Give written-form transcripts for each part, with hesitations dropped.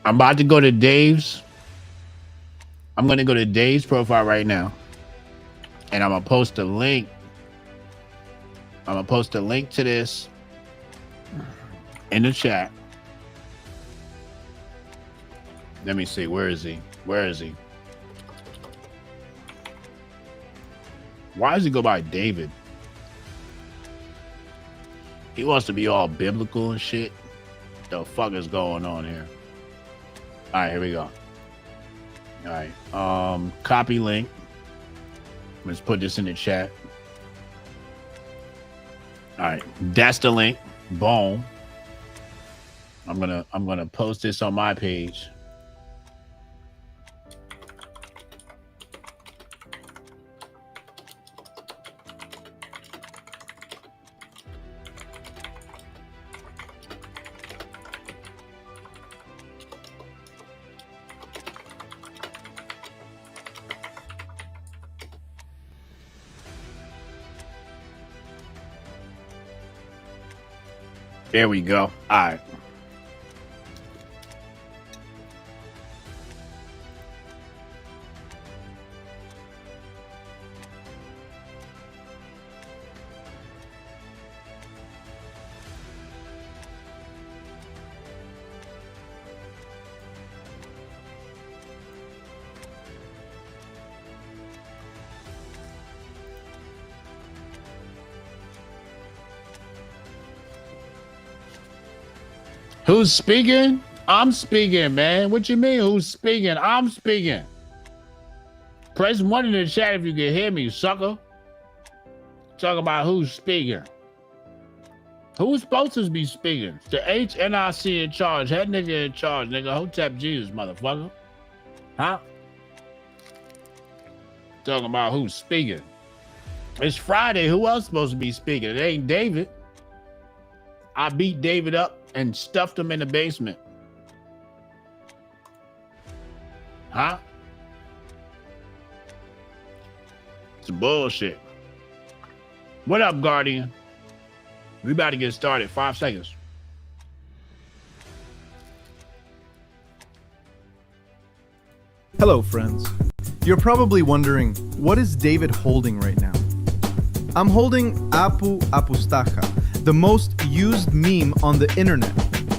I'm about to go to Dave's. I'm going to go to Dave's profile right now. And I'm going to post a link. I'm going to post a link to this in the chat. Let me see. Where is he? Where is he? Why does he go by David? He wants to be all biblical and shit. The fuck is going on here? All right, here we go. All right, copy link. Let's put this in the chat. All right, that's the link. Boom. I'm gonna post this on my page. There we go. All right. Who's speaking? I'm speaking, man. What you mean, who's speaking? I'm speaking. Press 1 in the chat if you can hear me, sucker. Talk about who's speaking. Who's supposed to be speaking? The HNIC in charge. Head nigga in charge, nigga. Hotep Jesus, motherfucker. Huh? Talking about who's speaking. It's Friday. Who else supposed to be speaking? It ain't David. I beat David up and stuffed him in the basement. Huh? It's bullshit. What up, Guardian? We about to get started. 5 seconds. Hello, friends. You're probably wondering, what is David holding right now? I'm holding Apu Apustaja, the most used meme on the internet.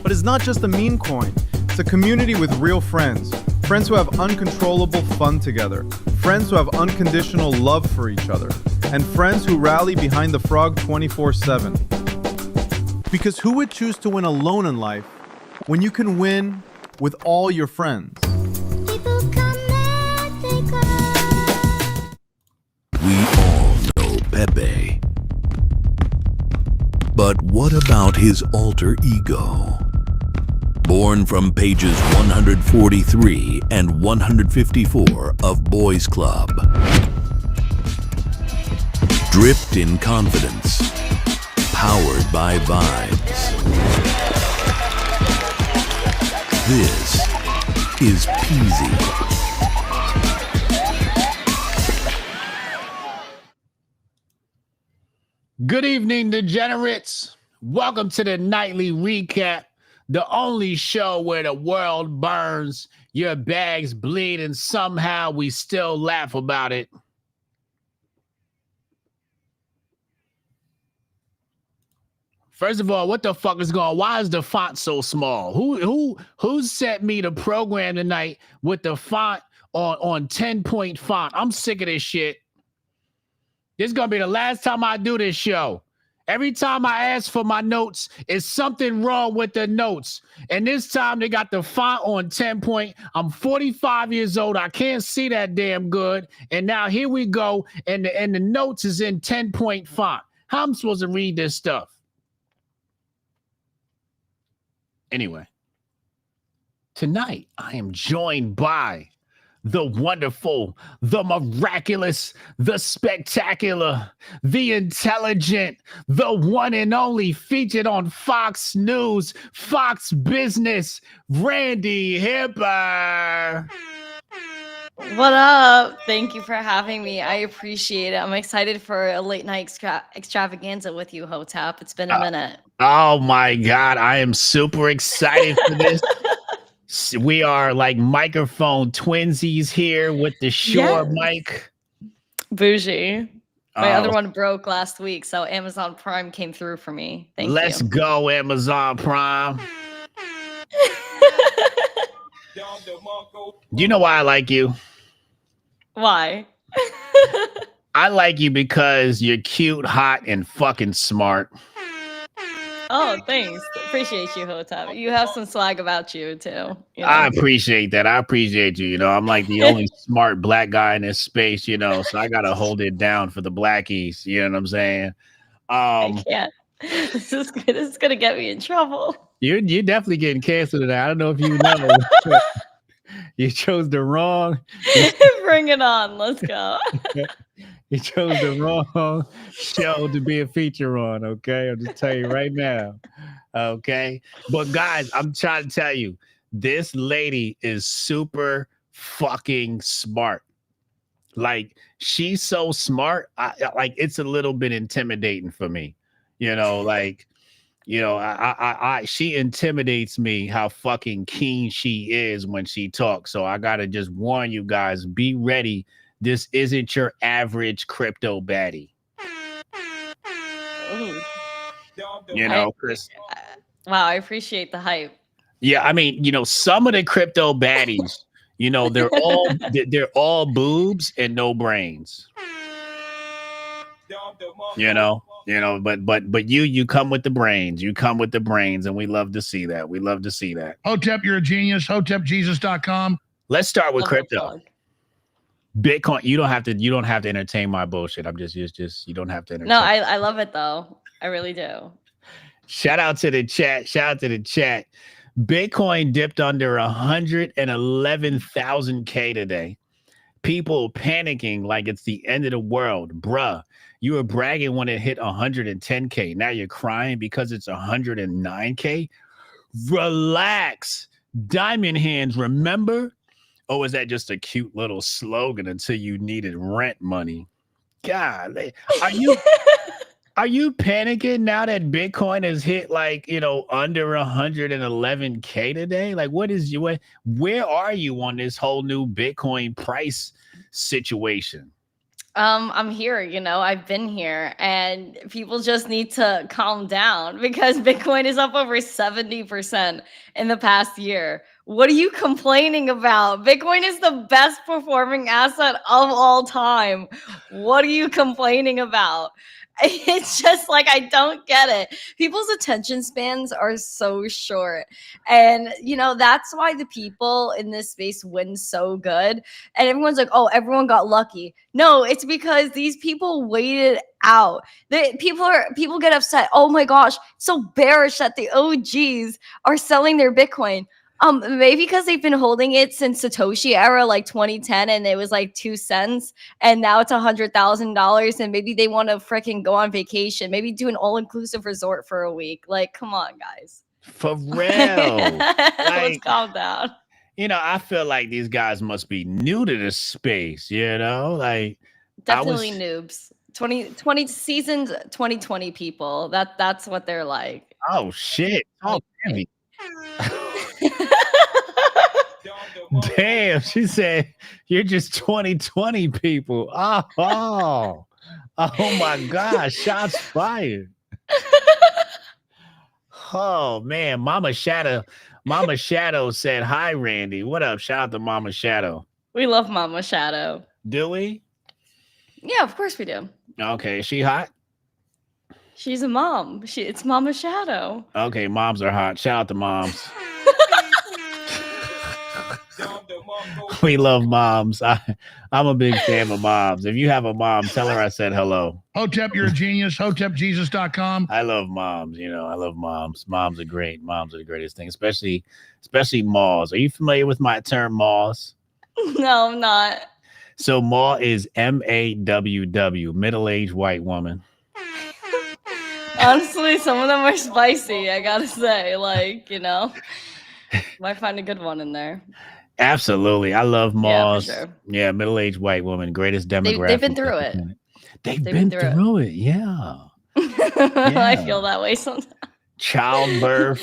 But it's not just a meme coin. It's a community with real friends. Friends who have uncontrollable fun together. Friends who have unconditional love for each other. And friends who rally behind the frog 24/7. Because who would choose to win alone in life when you can win with all your friends? We all know Pepe. But what about his alter ego? Born from pages 143 and 154 of Boys Club. Dripped in confidence. Powered by vibes. This is Peasy. Good evening, degenerates. Welcome to the nightly recap, the only show where the world burns, your bags bleed, and somehow we still laugh about it. First of all, what the fuck is going on? Why is the font so small? Who sent me the program tonight with the font on 10-point font? I'm sick of this shit. This is going to be the last time I do this show. Every time I ask for my notes, it's something wrong with the notes. And this time they got the font on 10-point. I'm 45 years old. I can't see that damn good. And now here we go. And the notes is in 10-point font. How am I supposed to read this stuff? Anyway, tonight I am joined by the wonderful, the miraculous, the spectacular, the intelligent, the one and only, featured on Fox News, Fox Business, Randy Hipper. What up? Thank you for having me. I appreciate it. I'm excited for a late night extravaganza with you, Hotep. It's been a minute. Oh my God, I am super excited for this. We are like microphone twinsies here with the Shure Yes. mic. Bougie. My Oh, other one broke last week, so Amazon Prime came through for me. Thank let's you. go, Amazon Prime. You know why I like you? Why? I like you because you're cute, hot, and fucking smart. Oh, thanks. Appreciate you, Hotep. You have some swag about you too. You know? I appreciate that. I appreciate you. You know, I'm like the only smart black guy in this space, you know, so I gotta hold it down for the blackies. You know what I'm saying? I can't. This is good. This is gonna get me in trouble. You're definitely getting canceled today. I don't know if you know. You chose the wrong. Bring it on. Let's go. You chose the wrong show to be a feature on. Okay, I'll just tell you right now. Okay, but guys, I'm trying to tell you, this lady is super fucking smart. Like, she's so smart. Like, it's a little bit intimidating for me. You know, like, you know, she intimidates me how fucking keen she is when she talks. So I gotta just warn you guys, be ready. This isn't your average crypto baddie. Ooh. You know, Chris. Wow, I appreciate the hype. Yeah, I mean, you know, some of the crypto baddies, you know, they're all boobs and no brains. You know, but you come with the brains. You come with the brains, and we love to see that. We love to see that. Hotep, you're a genius. HotepJesus.com. Let's start with Love crypto. plug. Bitcoin. You don't have to entertain my bullshit. I'm just you don't have to entertain. No, I love it though. I really do. Shout out to the chat. Bitcoin dipped under 111,000K today. People panicking like it's the end of the world. Bruh, you were bragging when it hit 110K. Now you're crying because it's 109K. Relax. Diamond hands, remember? Or was that just a cute little slogan until you needed rent money? God, are you panicking now that Bitcoin has hit like, you know, under 111K today? Like, where are you on this whole new Bitcoin price situation? I'm here, you know, I've been here, and people just need to calm down because Bitcoin is up over 70% in the past year. What are you complaining about? Bitcoin is the best performing asset of all time. What are you complaining about? It's just like, I don't get it. People's attention spans are so short. And, you know, that's why the people in this space win so good. And everyone's like, oh, everyone got lucky. No, it's because these people waited out. People get upset. Oh my gosh, so bearish that the OGs are selling their Bitcoin. Maybe because they've been holding it since Satoshi era, like 2010, and it was like 2 cents, and now it's $100,000, and maybe they want to freaking go on vacation, maybe do an all-inclusive resort for a week. Like, come on, guys. For real. Let's calm down. You know, I feel like these guys must be new to this space, you know? Like, Definitely noobs. 20 seasoned 2020 people. That's what they're like. Oh shit. Oh damn. Damn, she said you're just 2020 people. Oh my gosh, shots fired. Oh man, Mama Shadow said hi, Randy. What up? Shout out to Mama Shadow. We love Mama Shadow. Do we? Yeah, of course we do. Okay, is she hot? She's a mom. It's Mama Shadow. Okay, moms are hot. Shout out to moms. We love moms. I'm a big fan of moms. If you have a mom, tell her I said hello. Hotep, you're a genius. HotepJesus.com. I love moms. You know, I love moms. Moms are great. Moms are the greatest thing, especially maws. Are you familiar with my term maws? No, I'm not. So maw is MAWW, middle-aged white woman. Honestly, some of them are spicy, I gotta say. Like, you know, might find a good one in there. Absolutely. I love maws. Yeah, for sure. Yeah, middle-aged white woman, greatest demographic. They've been through it. They've been through it. Yeah. I feel that way sometimes. childbirth,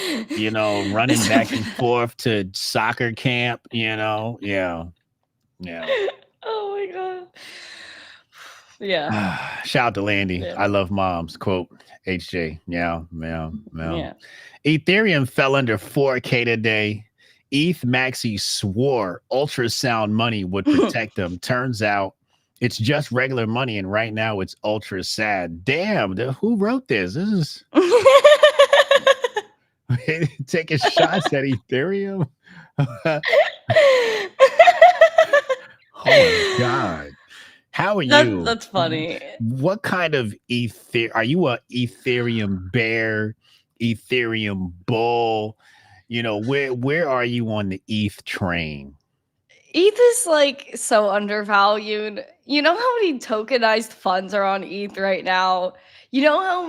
running back and forth to soccer camp, yeah. Oh my god. Yeah. Shout out to Landy. Yeah. I love moms. Quote HJ. Yeah. Yeah. Ethereum fell under 4K today. ETH Maxi swore ultrasound money would protect them. Turns out it's just regular money, and right now it's ultra sad. Damn, who wrote this? This is taking shots at Ethereum. Oh my god. How are you? That's funny. What kind of are you a Ethereum bear, Ethereum bull? Where are you on the ETH train? ETH is like so undervalued. You know how many tokenized funds are on ETH right now? You know how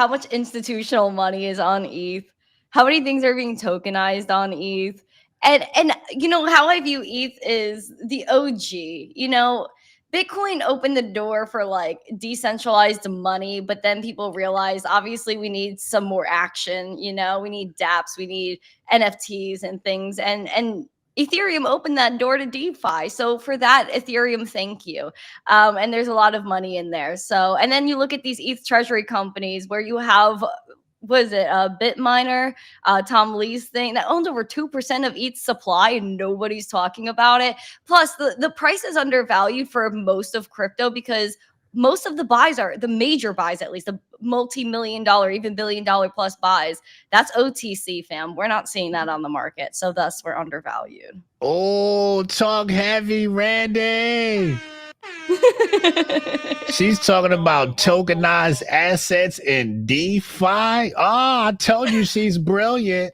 much institutional money is on ETH? How many things are being tokenized on ETH? And how I view ETH is the OG. Bitcoin opened the door for like decentralized money, but then people realized obviously we need some more action. We need dApps, we need NFTs and things, and Ethereum opened that door to DeFi. So for that, Ethereum, thank you. And there's a lot of money in there. So, and then you look at these ETH treasury companies where you have, Bitminer, Tom Lee's thing that owns over 2% of ETH supply and nobody's talking about it. Plus, the price is undervalued for most of crypto because most of the major buys, at least the multi-million-dollar, even billion-dollar plus buys. That's OTC, fam. We're not seeing that on the market. So thus we're undervalued. Oh, talk heavy, Randy. She's talking about tokenized assets in DeFi. I told you she's brilliant.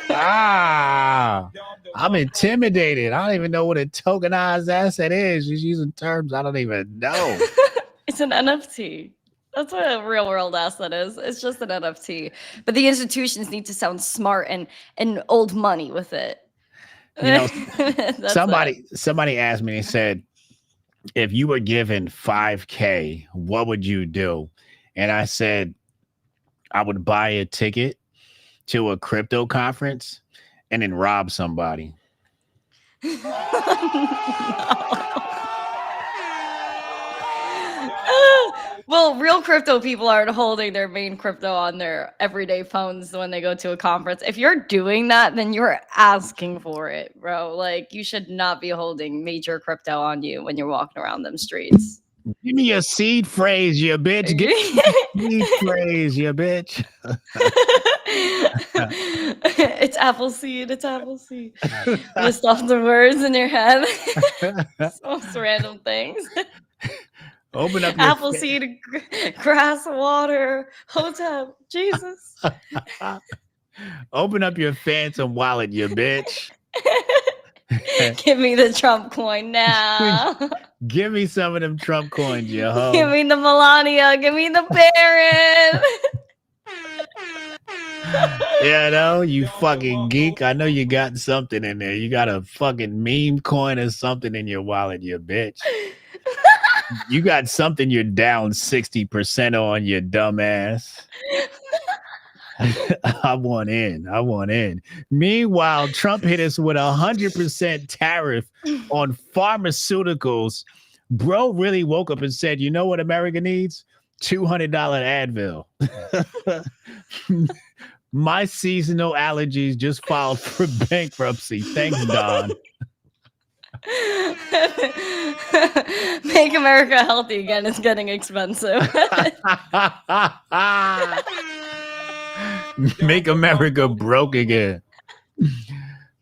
I'm intimidated. I don't even know what a tokenized asset is. She's using terms I don't even know. It's an NFT. That's what a real world asset is. It's just an NFT. But the institutions need to sound smart and old money with it. Somebody asked me, they said, if you were given 5K, what would you do? And I said, I would buy a ticket to a crypto conference and then rob somebody. Well, real crypto people aren't holding their main crypto on their everyday phones when they go to a conference. If you're doing that, then you're asking for it, bro. Like, you should not be holding major crypto on you when you're walking around them streets. Give me a seed phrase, you bitch. Give me a seed phrase, you bitch. It's Appleseed. It's Appleseed. List off the words in your head. Most random things. Open up your Appleseed, grass, water, hotel. Jesus. Open up your phantom wallet, you bitch. Give me the Trump coin now. Give me some of them Trump coins, you hoe. Give me the Melania. Give me the Barron. You fucking geek. I know you got something in there. You got a fucking meme coin or something in your wallet, you bitch. You got something you're down 60% on, you dumbass. I want in. Meanwhile, Trump hit us with 100% tariff on pharmaceuticals. Bro really woke up and said, you know what America needs? $200 Advil. My seasonal allergies just filed for bankruptcy. Thanks, Don. Make America healthy again. It's getting expensive. Make America broke again.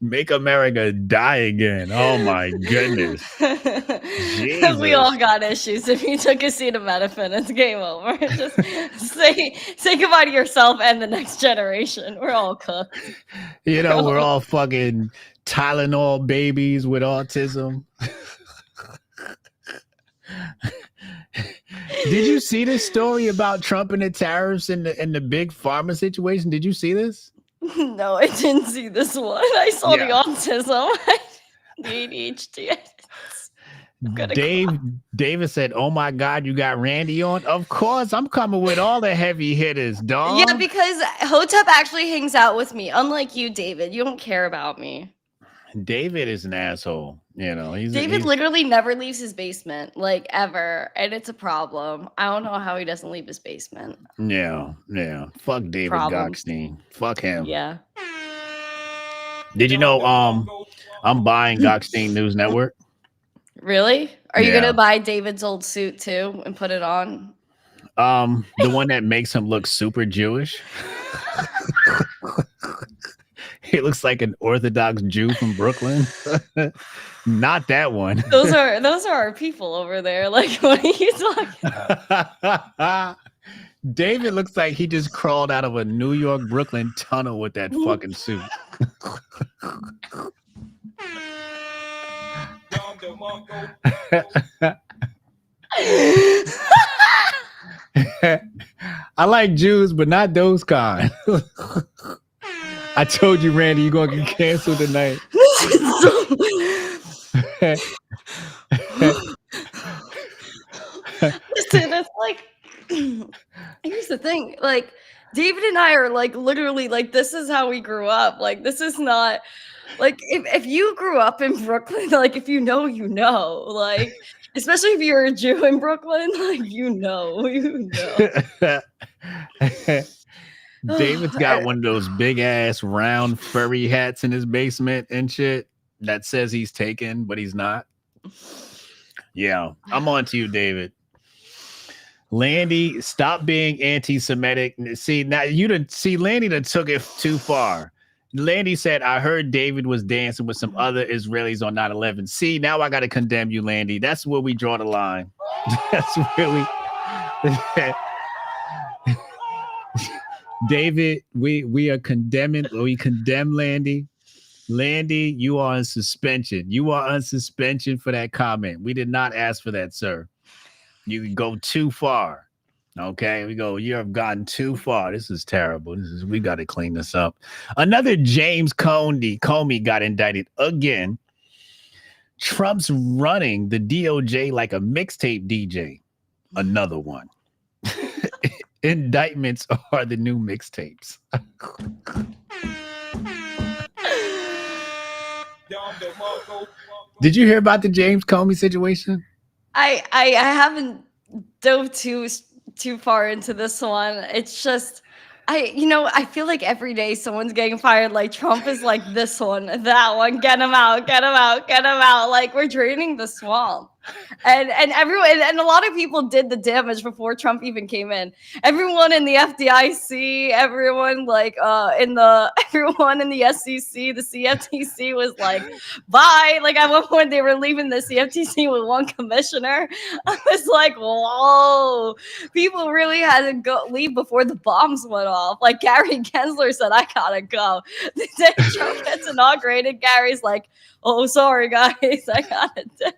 Make America die again. Oh my goodness. Because we all got issues. If you took acetaminophen, it's game over. Just say goodbye to yourself and the next generation. We're all cooked. We're all fucking Tylenol babies with autism. Did you see this story about Trump and the tariffs and the big pharma situation? Did you see this? No, I didn't see this one. I saw the autism. The ADHD. David said, "Oh my God, you got Randy on." Of course, I'm coming with all the heavy hitters, dog. Yeah, because Hotep actually hangs out with me. Unlike you, David, you don't care about me. David is an asshole. You know, David literally never leaves his basement, like ever, and it's a problem. I don't know how he doesn't leave his basement. Yeah. Fuck David Problems. Gokhshtein. Fuck him. Yeah. Did you know? I'm buying Gokhshtein News Network. Really? Are you Yeah. gonna buy David's old suit too and put it on? The one that makes him look super Jewish. He looks like an Orthodox Jew from Brooklyn. Not that one. Those are our people over there. Like, what are you talking about? David looks like he just crawled out of a New York Brooklyn tunnel with that fucking suit. I like Jews, but not those kind. I told you, Randy, you're gonna get canceled tonight. Listen, it's like, here's the thing, like, David and I are like literally like, this is how we grew up. Like, this is not like, if you grew up in Brooklyn, like, if you know, like, especially if you're a Jew in Brooklyn, like, you know. David's got one of those big ass round furry hats in his basement and shit that says he's taken, but he's not. Yeah, I'm on to you, David. Landy, stop being anti-Semitic. See, now Landy that took it too far. Landy said, I heard David was dancing with some other Israelis on 9/11. See, now I got to condemn you, Landy. That's where we draw the line. That's where we... David, we are condemning, we condemn Landy. Landy, you are on suspension. You are on suspension for that comment. We did not ask for that, sir. You go too far. Okay, you have gotten too far. This is terrible. We got to clean this up. Another James Comey got indicted again. Trump's running the DOJ like a mixtape DJ. Another one. Indictments are the new mixtapes. Did you hear about the James Comey situation? I haven't dove too far into this one. It's just I feel like every day someone's getting fired. Like, Trump is like, this one, that one, get him out. Like, we're draining the swamp. And everyone, and a lot of people did the damage before Trump even came in. Everyone in the FDIC, everyone everyone in the SEC, the CFTC was like, bye. Like, at one point they were leaving the CFTC with one commissioner. I was like, whoa, people really had to leave before the bombs went off. Like, Gary Gensler said, I gotta go. The day Trump gets inaugurated, Gary's like, oh, sorry guys, I gotta do.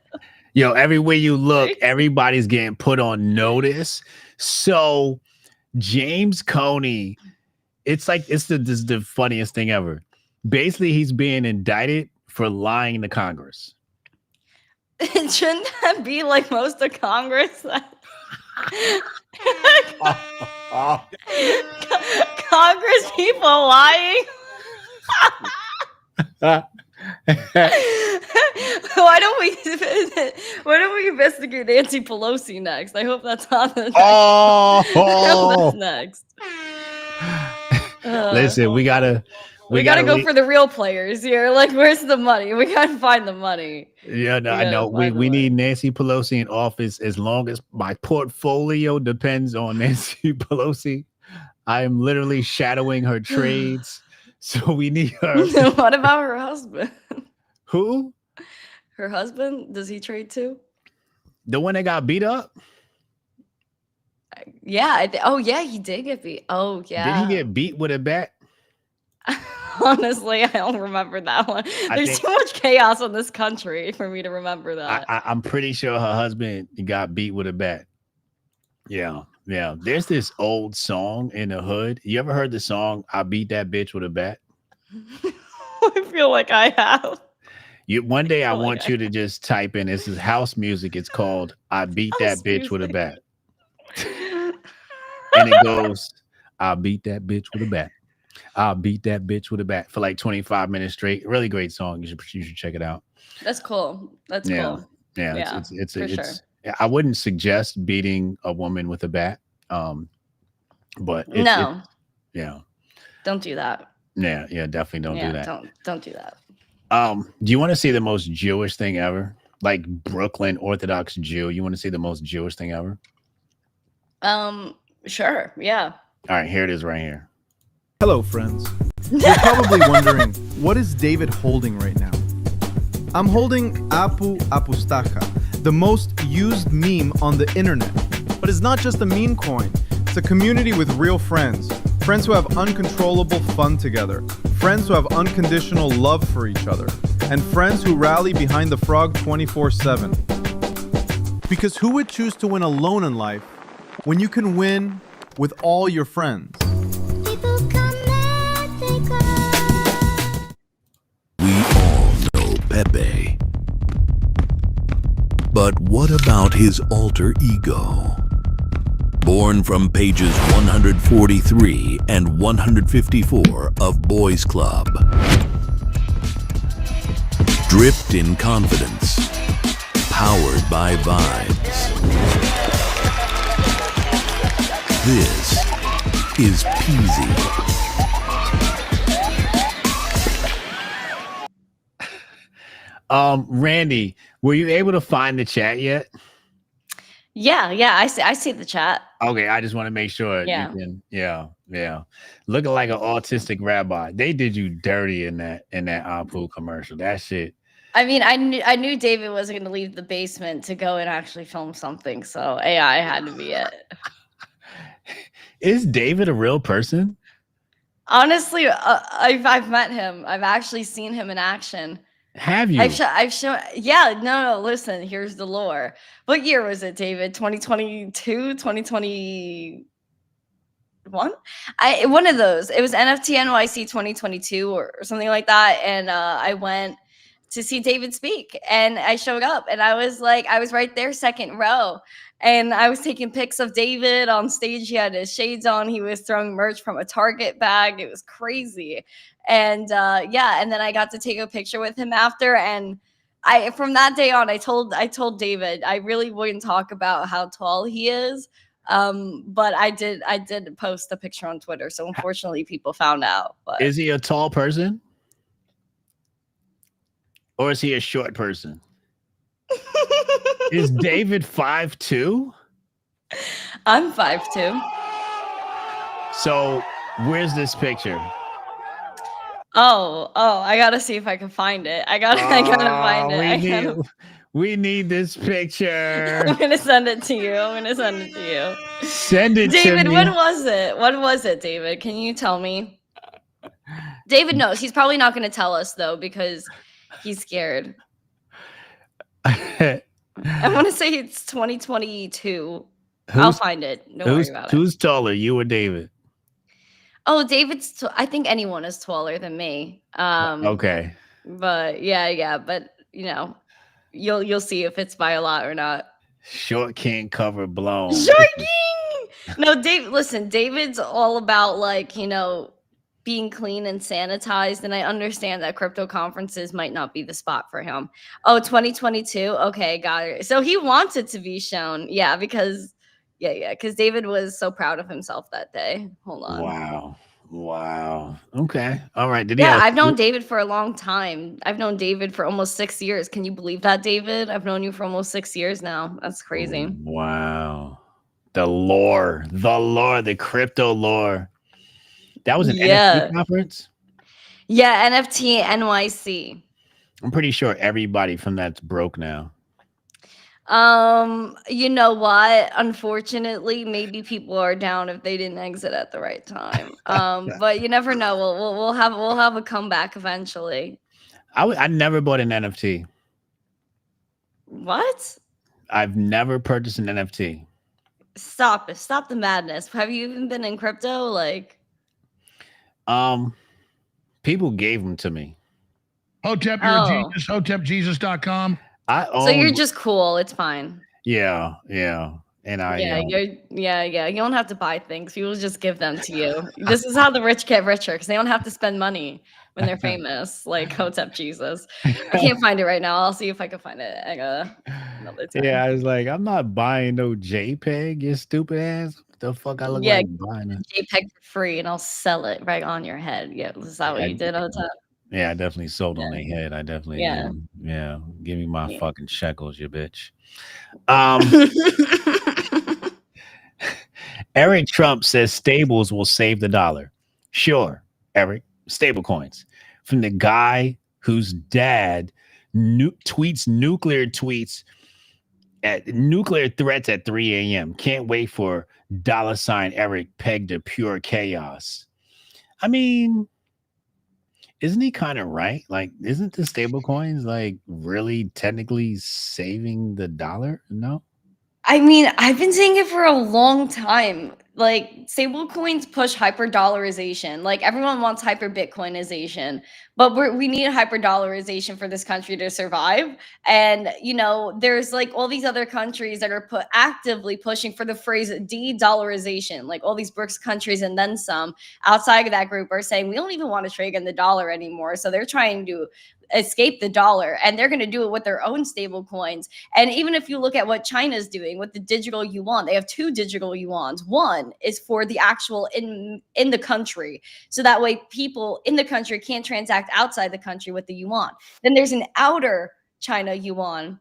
Yo, everywhere you look, everybody's getting put on notice. So James Comey, it's the funniest thing ever. Basically, he's being indicted for lying to Congress. Shouldn't that be like most of Congress? Congress people lying? Why don't we investigate Nancy Pelosi next? I hope that's on the next. Listen, we gotta go for the real players here. Like, where's the money? We gotta find the money. Yeah, no, I know. We need Nancy Pelosi in office as long as my portfolio depends on Nancy Pelosi. I am literally shadowing her trades. So we need her. What about her husband? Who? Her husband? Does he trade too? The one that got beat up? Yeah. He did get beat. Oh, yeah. Did he get beat with a bat? Honestly, I don't remember that one. There's too much chaos in this country for me to remember that. I'm pretty sure her husband got beat with a bat. Yeah. There's this old song in the hood. You ever heard the song, I Beat That Bitch with a Bat? I feel like I have. One day I Oh my want God. you to just type in, this is house music. It's called I Beat That House Bitch with a music. Bat. And it goes, I'll beat that bitch with a bat. I'll beat that bitch with a bat for like 25 minutes straight. Really great song. You should check it out. That's cool. That's Yeah. cool. Yeah. Yeah, for sure. I wouldn't suggest beating a woman with a bat. But No, yeah. don't do that. Yeah. Yeah. Definitely don't do that. Don't do that. Do you want to see the most Jewish thing ever? Like Brooklyn Orthodox Jew. You want to see the most Jewish thing ever? Sure. Yeah. All right, here it is right here. Hello, friends. You're probably wondering, what is David holding right now? I'm holding Apu Apustacha, the most used meme on the internet. But it's not just a meme coin. It's a community with real friends. Friends who have uncontrollable fun together. Friends who have unconditional love for each other. And friends who rally behind the frog 24/7. Because who would choose to win alone in life when you can win with all your friends? We all know Pepe. But what about his alter ego? Born from pages 143 and 154 of Boys Club. Dripped in confidence. Powered by vibes. This is Peasy. Randy, were you able to find the chat yet? Yeah. I see the chat. Okay, I just want to make sure. Yeah. Yeah. Looking like an autistic rabbi. They did you dirty in that Apu commercial. That shit. I mean, I knew David wasn't going to leave the basement to go and actually film something, so AI had to be it. Is David a real person? Honestly, I've met him. I've actually seen him in action. Have you? I've shown. Yeah, no. Listen, here's the lore. What year was it, David? 2022, 2021? One of those. It was NFT NYC 2022 or something like that, and I went to see David speak, and I showed up, and I was right there, second row, and I was taking pics of David on stage. He had his shades on. He was throwing merch from a Target bag. It was crazy. And and then I got to take a picture with him after. And from that day on, I told David I really wouldn't talk about how tall he is. But I did post a picture on Twitter. So unfortunately people found out. But Is he a tall person? Or is he a short person? Is David 5'2"? I'm 5'2". So where's this picture? Oh, I gotta see if I can find it. I gotta find it. We need this picture. I'm gonna send it to you. Send it David, to me. what was it? What was it, David? Can you tell me? David knows. He's probably not going to tell us, though, because he's scared. I want to say it's 2022. I'll find it. Don't worry about it. Who's taller, you or David? Oh, David's. I think anyone is taller than me. Okay. But yeah. But you'll see if it's by a lot or not. Short king cover blown. Short king. No, Dave. Listen, David's all about being clean and sanitized, and I understand that crypto conferences might not be the spot for him. Oh, 2022. Okay, got it. So he wants it to be shown. Yeah, because David was so proud of himself that day. Hold on. Wow. Okay. All right. I've known David for a long time. I've known David for almost 6 years. Can you believe that, David? I've known you for almost 6 years now. That's crazy. Wow. The lore, the crypto lore. That was an NFT conference? Yeah, NFT NYC. I'm pretty sure everybody from that's broke now. You know what? Unfortunately, maybe people are down if they didn't exit at the right time. But you never know. We'll have a comeback eventually. I never bought an NFT. What? I've never purchased an NFT. Stop the madness. Have you even been in crypto? People gave them to me. Hotep, you're a genius. HotepJesus.com. I own. So you're just cool. It's fine. Yeah. And Yeah. You don't have to buy things. People just give them to you. This is how the rich get richer because they don't have to spend money when they're famous, like Hotep Jesus. I can't find it right now. I'll see if I can find it another time. Yeah, I was like, I'm not buying no JPEG, you stupid ass. What the fuck I look like buying it? JPEG for free, and I'll sell it right on your head. Yeah, is that what you did all the time? Yeah, I definitely sold on their head. I definitely did. Yeah. Give me my fucking shekels, you bitch. Eric Trump says stables will save the dollar. Sure, Eric, stable coins. From the guy whose dad tweets nuclear threats at 3 a.m. Can't wait for $ Eric pegged to pure chaos. I mean, isn't he kind of right? Like, isn't the stable coins like really technically saving the dollar? No. I mean, I've been saying it for a long time. Like, stable coins push hyper dollarization. Like, everyone wants hyper Bitcoinization, but we need hyper dollarization for this country to survive. And, there's like all these other countries that are actively pushing for the phrase de-dollarization. Like, all these BRICS countries and then some outside of that group are saying we don't even want to trade in the dollar anymore. So they're trying to escape the dollar, and they're going to do it with their own stable coins. And even if you look at what China's doing with the digital yuan, they have 2 digital yuans. One is for the actual in the country, so that way people in the country can't transact outside the country with the yuan. Then there's an outer China yuan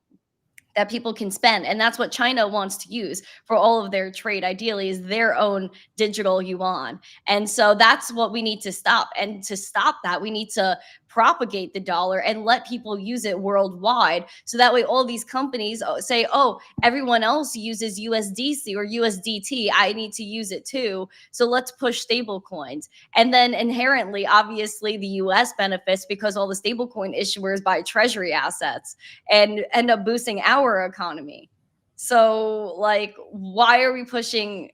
that people can spend, and that's what China wants to use for all of their trade, ideally, is their own digital yuan. And so that's what we need to stop. And to stop that, we need to propagate the dollar and let people use it worldwide, so that way all these companies say, oh, everyone else uses USDC or USDT, I need to use it too, so let's push stable coins. And then inherently, obviously, the US benefits because all the stable coin issuers buy treasury assets and end up boosting our economy. So, like, why are we pushing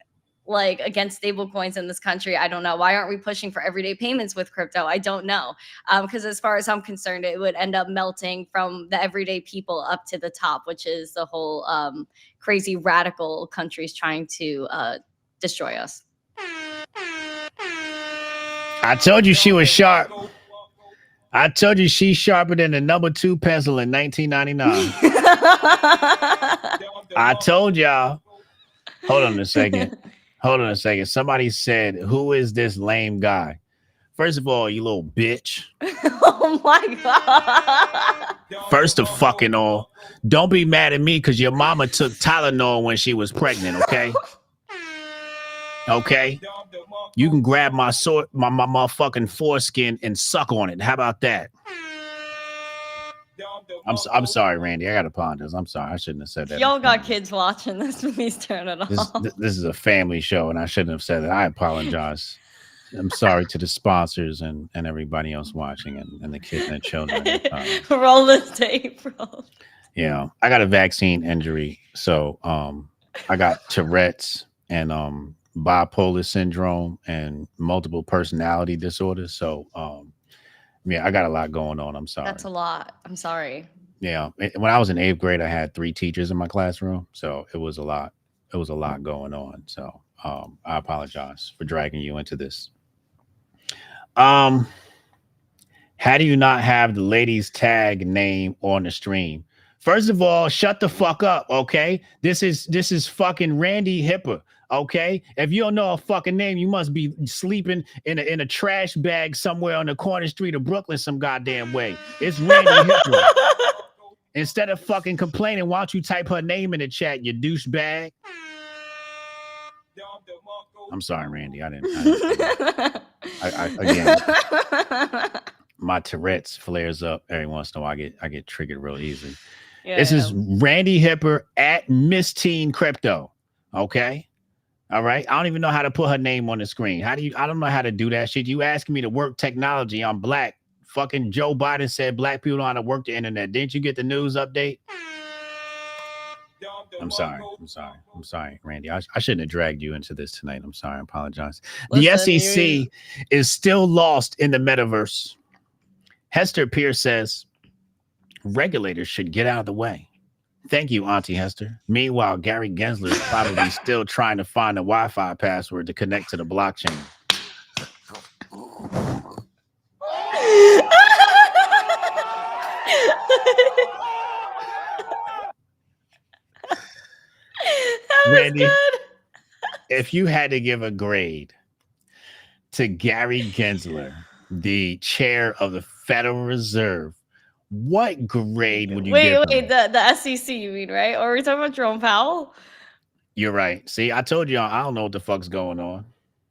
against stable coins in this country? I don't know. Why aren't we pushing for everyday payments with crypto? I don't know. Because as far as I'm concerned, it would end up melting from the everyday people up to the top, which is the whole crazy radical countries trying to destroy us. I told you she was sharp. I told you she's sharper than the number 2 pencil in 1999. I told y'all. Hold on a second. Somebody said, who is this lame guy? First of all, you little bitch. Oh my God. First of fucking all, don't be mad at me because your mama took Tylenol when she was pregnant, okay? Okay? You can grab my motherfucking foreskin and suck on it. How about that? I'm sorry, Randy. I got to apologize. I'm sorry. I shouldn't have said that. Y'all got kids watching this. Please turn it off. This is a family show, and I shouldn't have said that. I apologize. I'm sorry to the sponsors and everybody else watching, and the kids and the children. Roll the tape, bro. Yeah, I got a vaccine injury, so I got Tourette's and bipolar syndrome and multiple personality disorders. So yeah, I got a lot going on. I'm sorry. That's a lot. I'm sorry. Yeah, when I was in 8th grade, I had 3 teachers in my classroom, so it was a lot. It was a lot going on. So I apologize for dragging you into this. How do you not have the ladies tag name on the stream? First of all, shut the fuck up, okay? This is fucking Randy Hipper, okay? If you don't know a fucking name, you must be sleeping in a trash bag somewhere on the corner street of Brooklyn some goddamn way. It's Randy Hipper. Instead of fucking complaining, why don't you type her name in the chat, you douchebag? I'm sorry, Randy. I again, my Tourette's flares up every once in a while. I get triggered real easy. Yeah, this is Randy Hipper at Miss Teen Crypto. Okay. All right. I don't even know how to put her name on the screen. I don't know how to do that shit. You asking me to work technology. I'm black. Fucking Joe Biden said black people don't know how to work the internet. Didn't you get the news update? I'm sorry, Randy. I shouldn't have dragged you into this tonight. I'm sorry. I apologize. The SEC is still lost in the metaverse. Hester Pierce says, regulators should get out of the way. Thank you, Auntie Hester. Meanwhile, Gary Gensler is probably still trying to find a Wi-Fi password to connect to the blockchain. Randy, good. If you had to give a grade to Gary Gensler, the chair of the Federal Reserve, what grade would you give him? The SEC, you mean, right? Or are we talking about Jerome Powell? You're right. See, I told you I don't know what the fuck's going on.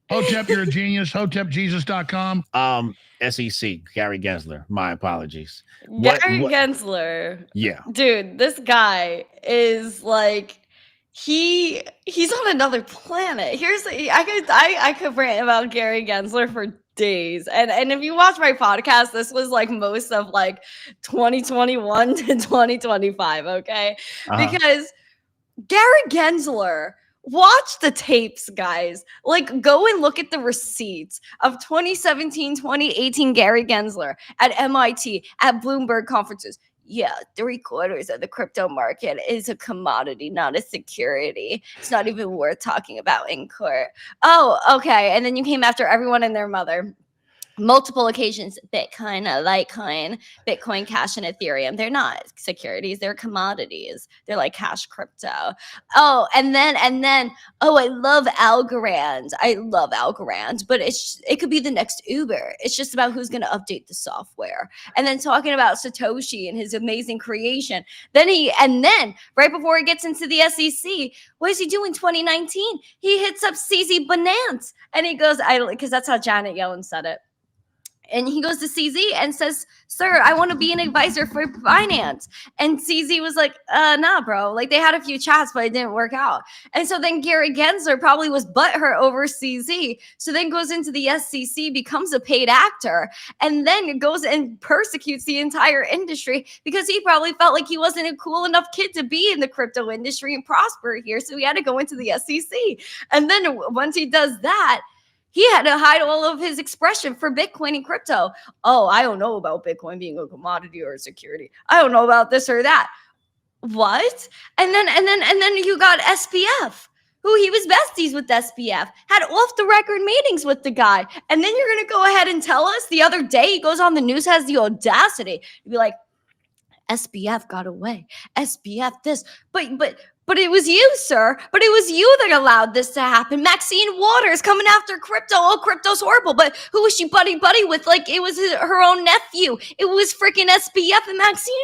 Hotep, you're a genius. HotepJesus.com. SEC, Gary Gensler. My apologies. Gary Gensler. Yeah. Dude, this guy is like he's on another planet. I could rant about Gary Gensler for days. And if you watch my podcast, this was like most of like 2021 to 2025, okay? Because Gary Gensler, watch the tapes, guys. Like, go and look at the receipts of 2017, 2018 Gary Gensler at MIT, at Bloomberg conferences. Yeah, 3/4 of the crypto market is a commodity, not a security. It's not even worth talking about in court. Oh, okay. And then you came after everyone and their mother. Multiple occasions, Bitcoin, Litecoin, Bitcoin Cash, and Ethereum. They're not securities, they're commodities. They're like cash crypto. Oh, and then, I love Algorand. I love Algorand, but it could be the next Uber. It's just about who's going to update the software. And then talking about Satoshi and his amazing creation. Then right before he gets into the SEC, what is he doing? 2019, he hits up CZ Binance and he goes, because that's how Janet Yellen said it. And he goes to CZ and says, sir, I want to be an advisor for finance. And CZ was like, nah, bro. Like, they had a few chats, but it didn't work out. And so then Gary Gensler probably was butthurt over CZ. So then goes into the SEC, becomes a paid actor, and then goes and persecutes the entire industry because he probably felt like he wasn't a cool enough kid to be in the crypto industry and prosper here. So he had to go into the SEC. And then once he does that, he had to hide all of his expression for Bitcoin and crypto. Oh, I don't know about Bitcoin being a commodity or a security. I don't know about this or that. What? And then you got SPF, who he was besties with SPF, had off the record meetings with the guy. And then you're going to go ahead and tell us the other day he goes on the news, has the audacity to be like, SPF got away. SPF this. But it was you, sir. But it was you that allowed this to happen. Maxine Waters coming after crypto. Oh, crypto's horrible. But who was she buddy with? Like, it was her own nephew. It was freaking SPF and Maxine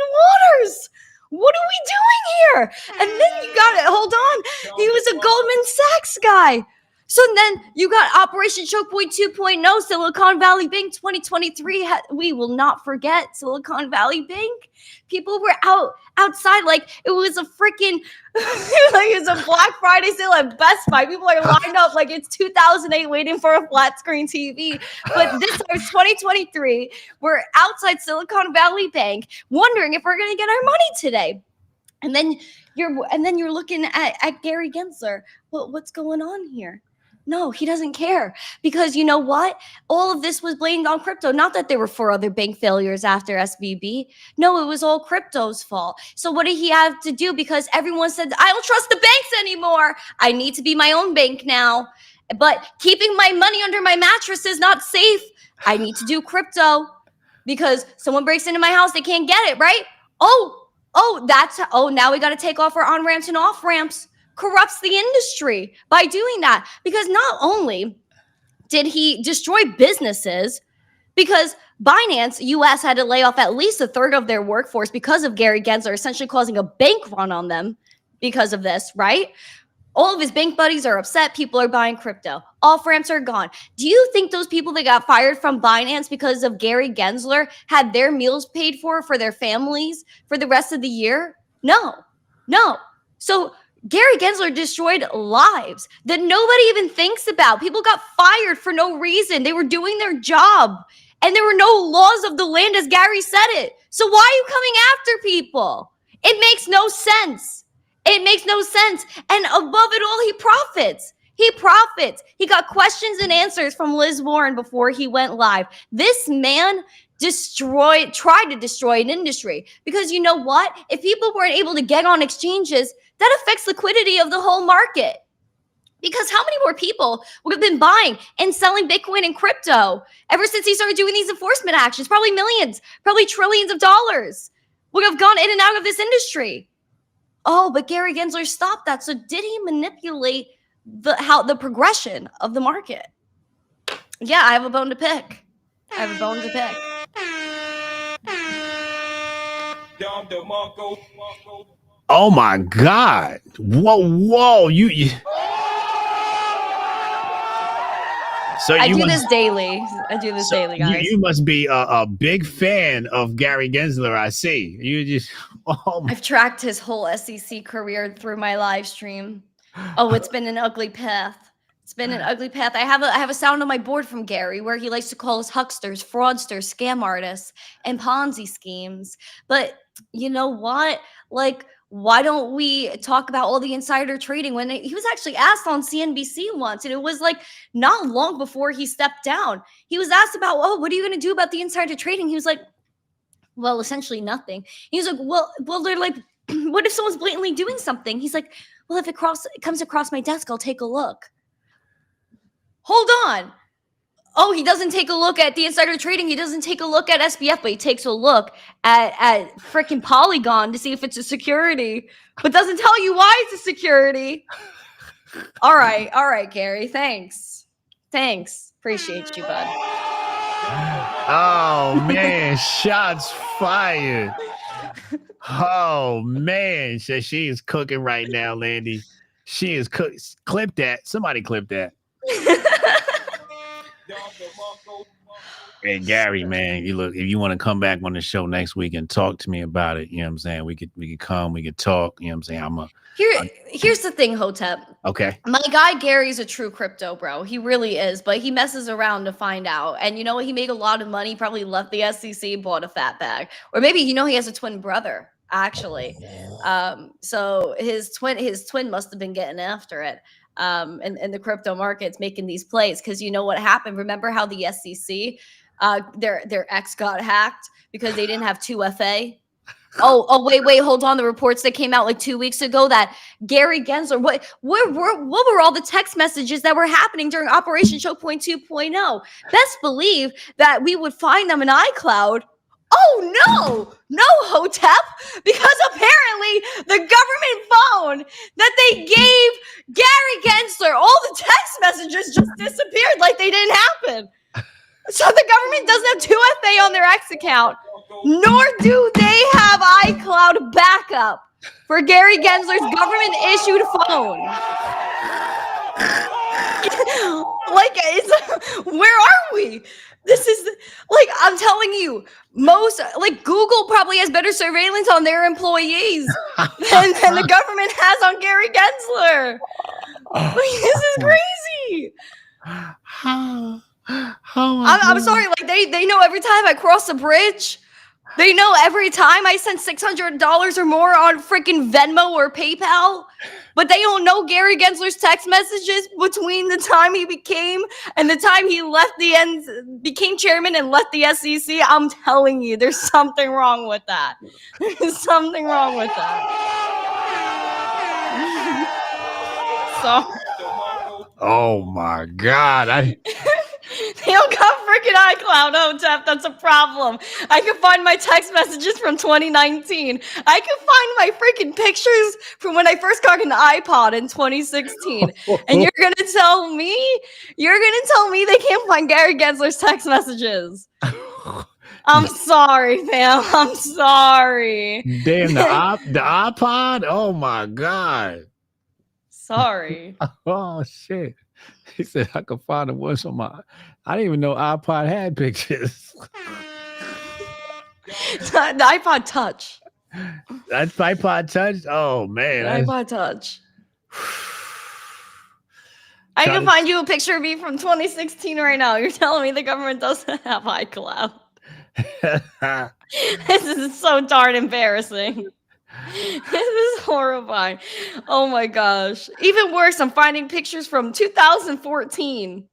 Waters. What are we doing here? And then you got it. Hold on. He was a Goldman Sachs guy. So then you got Operation Choke Point 2.0, Silicon Valley Bank 2023. We will not forget Silicon Valley Bank. People were outside like it was a freaking like it's a Black Friday sale at Best Buy. People are lined up like it's 2008 waiting for a flat screen TV. But this was 2023. We're outside Silicon Valley Bank wondering if we're going to get our money today. And then you're looking at Gary Gensler. What's going on here? No, he doesn't care because you know what? All of this was blamed on crypto. Not that there were 4 other bank failures after SVB. No, it was all crypto's fault. So what did he have to do? Because everyone said, I don't trust the banks anymore. I need to be my own bank now. But keeping my money under my mattress is not safe. I need to do crypto because someone breaks into my house, they can't get it, right? Now we got to take off our on-ramps and off-ramps. Corrupts the industry by doing that because not only did he destroy businesses because Binance US had to lay off at least 1/3 of their workforce because of Gary Gensler essentially causing a bank run on them because of this, right? All of his bank buddies are upset. People are buying crypto. Off-ramps are gone. Do you think those people that got fired from Binance because of Gary Gensler had their meals paid for their families for the rest of the year? No. So Gary Gensler destroyed lives that nobody even thinks about. People got fired for no reason. They were doing their job. And there were no laws of the land, as Gary said it. So why are you coming after people? It makes no sense. It makes no sense. And above it all, he profits. He got questions and answers from Liz Warren before he went live. This man try to destroy an industry. Because you know what? If people weren't able to get on exchanges, that affects liquidity of the whole market. Because how many more people would have been buying and selling Bitcoin and crypto ever since he started doing these enforcement actions? Probably millions, probably trillions of dollars would have gone in and out of this industry. Oh, but Gary Gensler stopped that. So did he manipulate the progression of the market? Yeah, I have a bone to pick. Oh my God! Whoa! You. So I do this daily. Guys. You must be a big fan of Gary Gensler. I see. You just. Oh my. I've tracked his whole SEC career through my live stream. Oh, it's been an ugly path. I have a sound on my board from Gary where he likes to call us hucksters, fraudsters, scam artists, and Ponzi schemes. But you know what? Like, why don't we talk about all the insider trading? When he was actually asked on CNBC once, and it was like not long before he stepped down, he was asked about, oh, what are you going to do about the insider trading? He was like, well, essentially nothing. He was like, well, they're like, what if someone's blatantly doing something? He's like, well, if it comes across my desk, I'll take a look. Hold on. Oh, he doesn't take a look at the insider trading. He doesn't take a look at SBF, but he takes a look at freaking Polygon to see if it's a security, but doesn't tell you why it's a security. All right, Gary. Thanks. Appreciate you, bud. Oh man, shots fired. Oh man, she is cooking right now, Landy. She is clip that. Somebody clip that. Hey Gary, man, if you want to come back on the show next week and talk to me about it, you know what I'm saying? We could come, we could talk, you know what I'm saying? Here's the thing, Hotep. Okay. My guy Gary's a true crypto bro. He really is, but he messes around to find out. And you know what? He made a lot of money, probably left the SEC, bought a fat bag. Or maybe he has a twin brother, actually. So his twin must have been getting after it. And the crypto markets making these plays, because you know what happened? Remember how the SEC their ex got hacked because they didn't have 2FA? Oh, wait, hold on. The reports that came out like 2 weeks ago that Gary Gensler, what were all the text messages that were happening during Operation Choke Point 2.0? Best believe that we would find them in iCloud. Oh, no, Hotep, because apparently the government phone that they gave Gary Gensler, all the text messages just disappeared like they didn't happen. So the government doesn't have 2FA on their X account, nor do they have iCloud backup for Gary Gensler's government-issued phone. Where are we? This is I'm telling you, Google probably has better surveillance on their employees than the government has on Gary Gensler. This is crazy. I'm sorry. They know every time I cross a bridge. They know every time I send $600 or more on freaking Venmo or PayPal, but they don't know Gary Gensler's text messages between the time he became and the time he became chairman and left the SEC. I'm telling you, there's something wrong with that. There's something wrong with that. Oh my God. They don't got freaking iCloud, Hotep. That's a problem. I can find my text messages from 2019. I can find my freaking pictures from when I first got an iPod in 2016. And you're gonna tell me they can't find Gary Gensler's text messages. I'm sorry, fam. I'm sorry. Damn, the iPod? Oh my God. Sorry. Oh shit. He said I could find the ones on my. I didn't even know iPod had pictures. The iPod Touch. That's iPod Touch. Oh man, iPod Touch. I can find you a picture of me from 2016 right now. You're telling me the government doesn't have iCloud? This is so darn embarrassing. This is horrifying. Oh my gosh. Even worse, I'm finding pictures from 2014.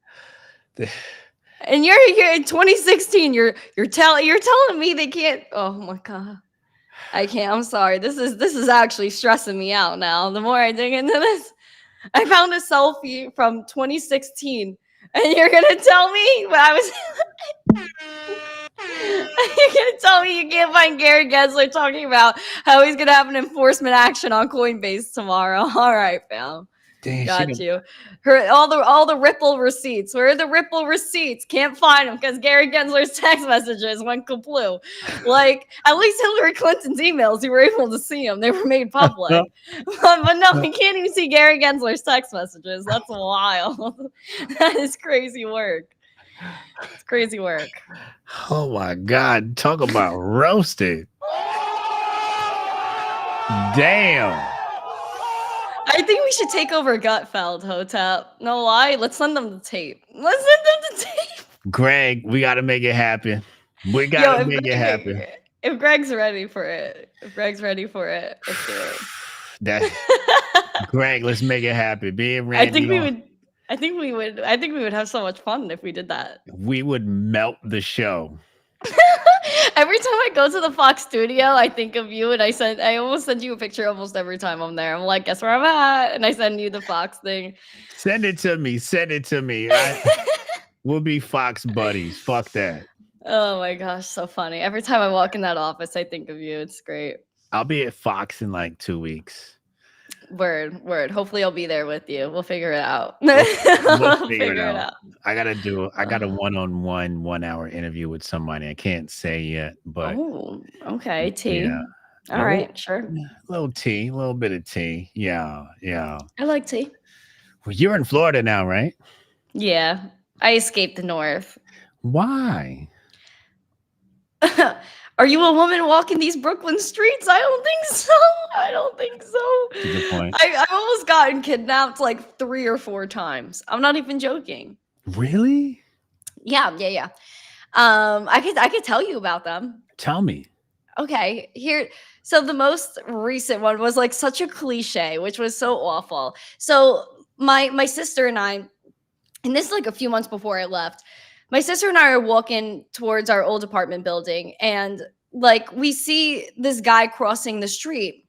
And you're here in 2016. You're telling me they can't. Oh my god. I can't. I'm sorry. This is actually stressing me out now. The more I dig into this, I found a selfie from 2016, and you're gonna tell me when I was. You're gonna tell me you can't find Gary Gensler talking about how he's gonna have an enforcement action on Coinbase tomorrow. All right, fam. Damn, Got you. All the Ripple receipts. Where are the Ripple receipts? Can't find them because Gary Gensler's text messages went kaplu. Like at least Hillary Clinton's emails, you were able to see them. They were made public. but no, we can't even see Gary Gensler's text messages. That's wild. That is crazy work. It's crazy work. Oh my God. Talk about roasted. Damn. I think we should take over Gutfeld, Hotep. No lie. Let's send them the tape. Let's send them the tape. Greg, we got to make it happen. We got to make it happen. If Greg's ready for it, let's do it. Greg, let's make it happen. Being Randy, I think we would have so much fun if we did that. We would melt the show. Every time I go to the Fox studio, I think of you, and I almost send you a picture almost every time I'm there. I'm like, guess where I'm at? And I send you the Fox thing. Send it to me. We'll be Fox buddies. Fuck that. Oh my gosh, so funny. Every time I walk in that office, I think of you. It's great. I'll be at Fox in like 2 weeks. Word. Hopefully I'll be there with you. We'll figure it out. We'll figure it out. I got a one-on-one 1 hour interview with somebody. I can't say yet, but okay. Tea. Yeah. All right, sure. A little bit of tea. Yeah. I like tea. Well, you're in Florida now, right? Yeah. I escaped the north. Why? Are you a woman walking these Brooklyn streets? I don't think so. Good point. I've almost gotten kidnapped like 3 or 4 times. I'm not even joking. Really? Yeah. I could tell you about them. Tell me. Okay, here. So the most recent one was like such a cliche, which was so awful. So my sister and I, and this is like a few months before I left, my sister and I are walking towards our old apartment building, and like we see this guy crossing the street.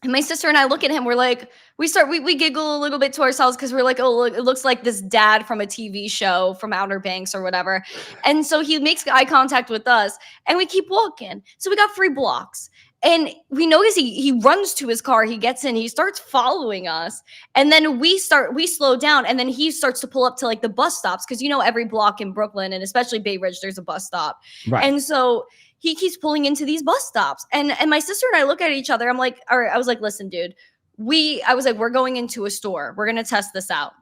And my sister and I look at him. We're like, we giggle a little bit to ourselves because we're like, oh, look, it looks like this dad from a TV show from Outer Banks or whatever. And so he makes eye contact with us, and we keep walking. So we got 3 blocks. And we notice he runs to his car. He gets in. He starts following us. And then we slow down. And then he starts to pull up to like the bus stops. Because, every block in Brooklyn and especially Bay Ridge, there's a bus stop. Right. And so he keeps pulling into these bus stops. And my sister and I look at each other. I'm like, all right. I was like, listen, dude, we're going into a store. We're going to test this out.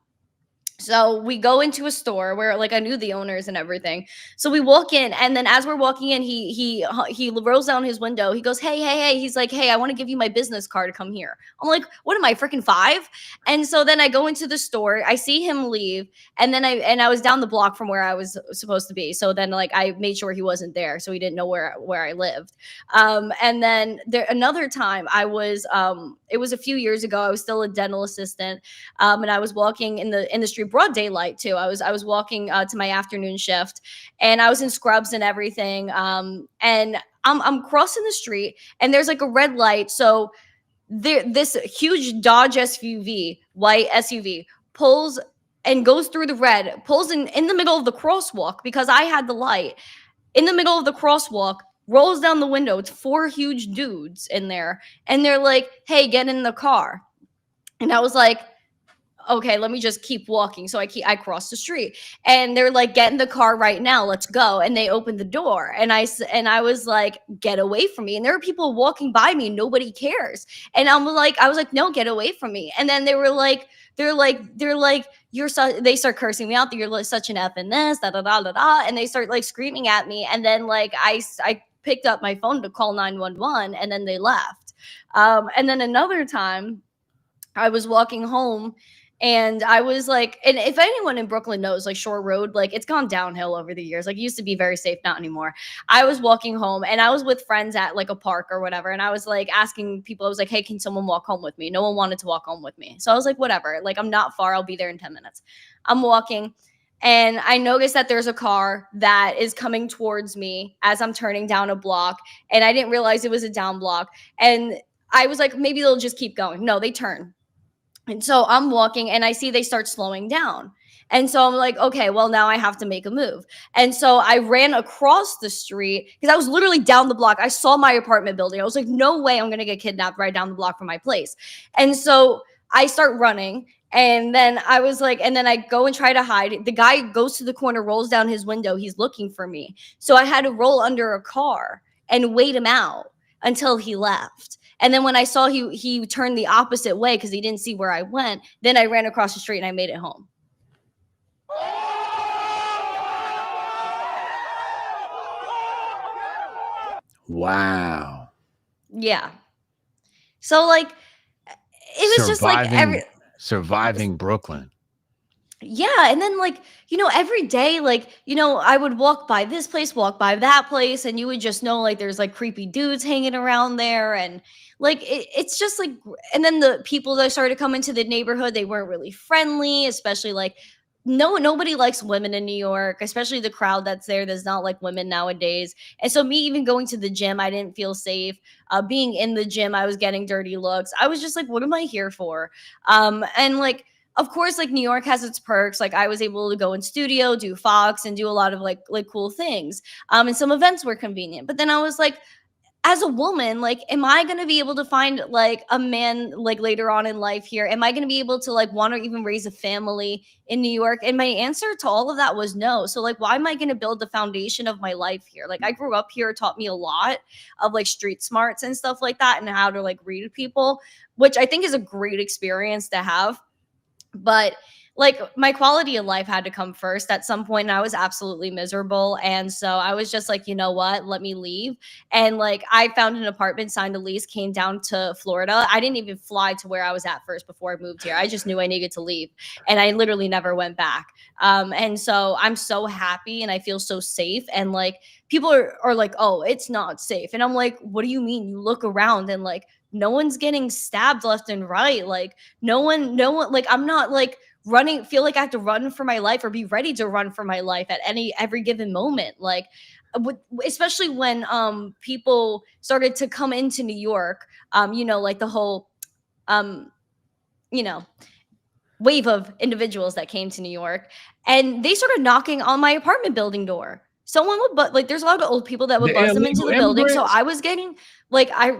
So we go into a store where like I knew the owners and everything. So we walk in, and then as we're walking in, he rolls down his window. He goes, hey. He's like, hey, I want to give you my business card to come here. I'm like, what am I, freaking 5? And so then I go into the store. I see him leave, and then I was down the block from where I was supposed to be. So then like I made sure he wasn't there, so he didn't know where I lived. And then another time I was it was a few years ago. I was still a dental assistant, and I was walking in the street. Broad daylight too. I was walking to my afternoon shift, and I was in scrubs and everything. And I'm crossing the street, and there's like a red light. So this huge Dodge SUV, white SUV, pulls and goes through the red, pulls in the middle of the crosswalk because I had the light in the middle of the crosswalk. Rolls down the window. It's 4 huge dudes in there, and they're like, "Hey, get in the car." And I was like, okay, let me just keep walking. So I crossed the street, and they're like, get in the car right now. Let's go. And they opened the door, and I was like, get away from me. And there are people walking by me. Nobody cares. And I was like, no, get away from me. And then they're like, they start cursing me out that you're like such an F in this, da, da, da, da, da. And they start like screaming at me. And then like, I picked up my phone to call 911, and then they left. And then another time I was walking home, and I was like, and if anyone in Brooklyn knows, like Shore Road, like it's gone downhill over the years. Like it used to be very safe, not anymore. I was walking home, and I was with friends at like a park or whatever. And I was like asking people, I was like, hey, can someone walk home with me? No one wanted to walk home with me. So I was like, whatever, like I'm not far. I'll be there in 10 minutes. I'm walking, And I noticed that there's a car that is coming towards me as I'm turning down a block. And I didn't realize it was a down block. And I was like, maybe they'll just keep going. No, they turn. And so I'm walking and I see they start slowing down. And so I'm like, okay, well, now I have to make a move. And so I ran across the street because I was literally down the block. I saw my apartment building. I was like, no way I'm going to get kidnapped right down the block from my place. And so I start running. And then I was like, and then I go and try to hide. The guy goes to the corner, rolls down his window. He's looking for me. So I had to roll under a car and wait him out until he left. And then when I saw he turned the opposite way because he didn't see where I went, then I ran across the street and I made it home. Wow. Yeah. So like it was just like surviving Brooklyn. Yeah, and then like, every day, like, I would walk by this place, walk by that place, and you would just know like there's like creepy dudes hanging around there, and like it's just like, and then the people that started to come into the neighborhood, they weren't really friendly, especially like nobody likes women in New York, especially the crowd that's there does not like women nowadays. And so me even going to the gym, I didn't feel safe. Being in the gym, I was getting dirty looks. I was just like, what am I here for? And like, of course, like New York has its perks. Like I was able to go in studio, do Fox, and do a lot of like cool things. And some events were convenient. But then I was like, as a woman, like, am I going to be able to find like a man like later on in life here? Am I going to be able to like want to even raise a family in New York? And my answer to all of that was no. So like, why am I going to build the foundation of my life here? Like I grew up here, it taught me a lot of like street smarts and stuff like that and how to like read people, which I think is a great experience to have. But like my quality of life had to come first at some point, and I was absolutely miserable. And so I was just like, you know what, let me leave. And like I found an apartment, signed a lease, came down to Florida. I didn't even fly to where I was at first before I moved here. I just knew I needed to leave, and I literally never went back. And so I'm so happy and I feel so safe. And like people are like, oh, it's not safe. And I'm like, what do you mean? You look around and like no one's getting stabbed left and right. Like no one, like I'm not like feel like I have to run for my life or be ready to run for my life at every given moment. Like especially when people started to come into New York, like the whole wave of individuals that came to New York, and they started knocking on my apartment building door. Someone would, but like there's a lot of old people that would buzz them into the building. So I was getting like I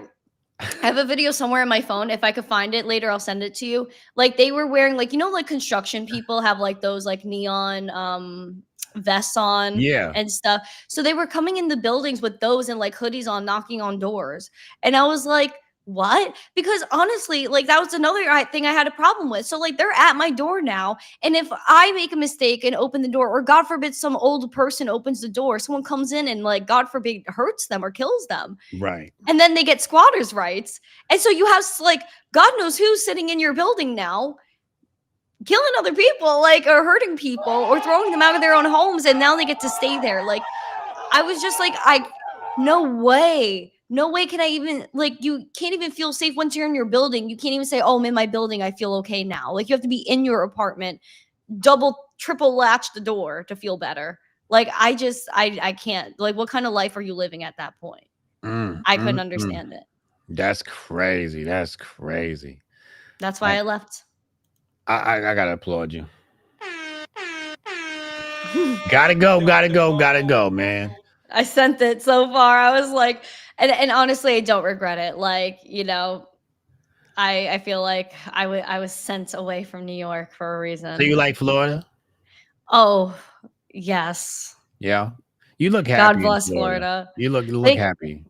have a video somewhere in my phone. If I could find it later, I'll send it to you. Like they were wearing like, like construction people have like those like neon vests on and stuff. So they were coming in the buildings with those and like hoodies on, knocking on doors. And I was like, what? Because honestly, like that was another thing I had a problem with. So like they're at my door now. And if I make a mistake and open the door, or God forbid some old person opens the door, someone comes in and like, God forbid, hurts them or kills them. Right. And then they get squatters' rights. And so you have like, God knows who's sitting in your building now, killing other people, like, or hurting people or throwing them out of their own homes. And now they get to stay there. Like, I was just like, no way can I even, like, you can't even feel safe once you're in your building. You can't even say, oh, I'm in my building, I feel okay now. Like, you have to be in your apartment, triple latch the door to feel better. Like, I can't. Like, what kind of life are you living at that point? I couldn't understand it. That's crazy. That's crazy. That's why I left. I gotta applaud you. Gotta go, man. I sent it so far. I was like, and honestly, I don't regret it. Like, I feel like I was sent away from New York for a reason. So you like Florida? Oh, yes. Yeah. You look happy. God bless Florida. You look happy.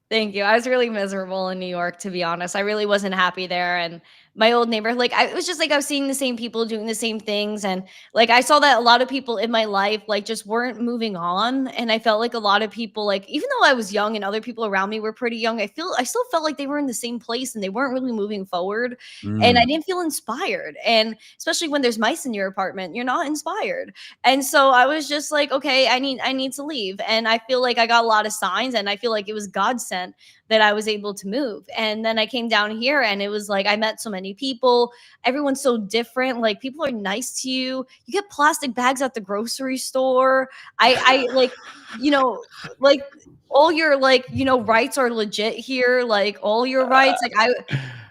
Thank you. I was really miserable in New York, to be honest. I really wasn't happy there. And my old neighborhood, like, it was just like I was seeing the same people doing the same things. And like I saw that a lot of people in my life like just weren't moving on. And I felt like a lot of people, like, even though I was young and other people around me were pretty young, I still felt like they were in the same place and they weren't really moving forward. And I didn't feel inspired. And especially when there's mice in your apartment, you're not inspired. And so I was just like, okay, I need to leave. And I feel like I got a lot of signs, and I feel like it was God sent that I was able to move. And then I came down here, and it was like I met so many many people. Everyone's so different. Like people are nice to you. You get plastic bags at the grocery store. I like, you know, like all your like, you know, rights are legit here. Like all your rights. Like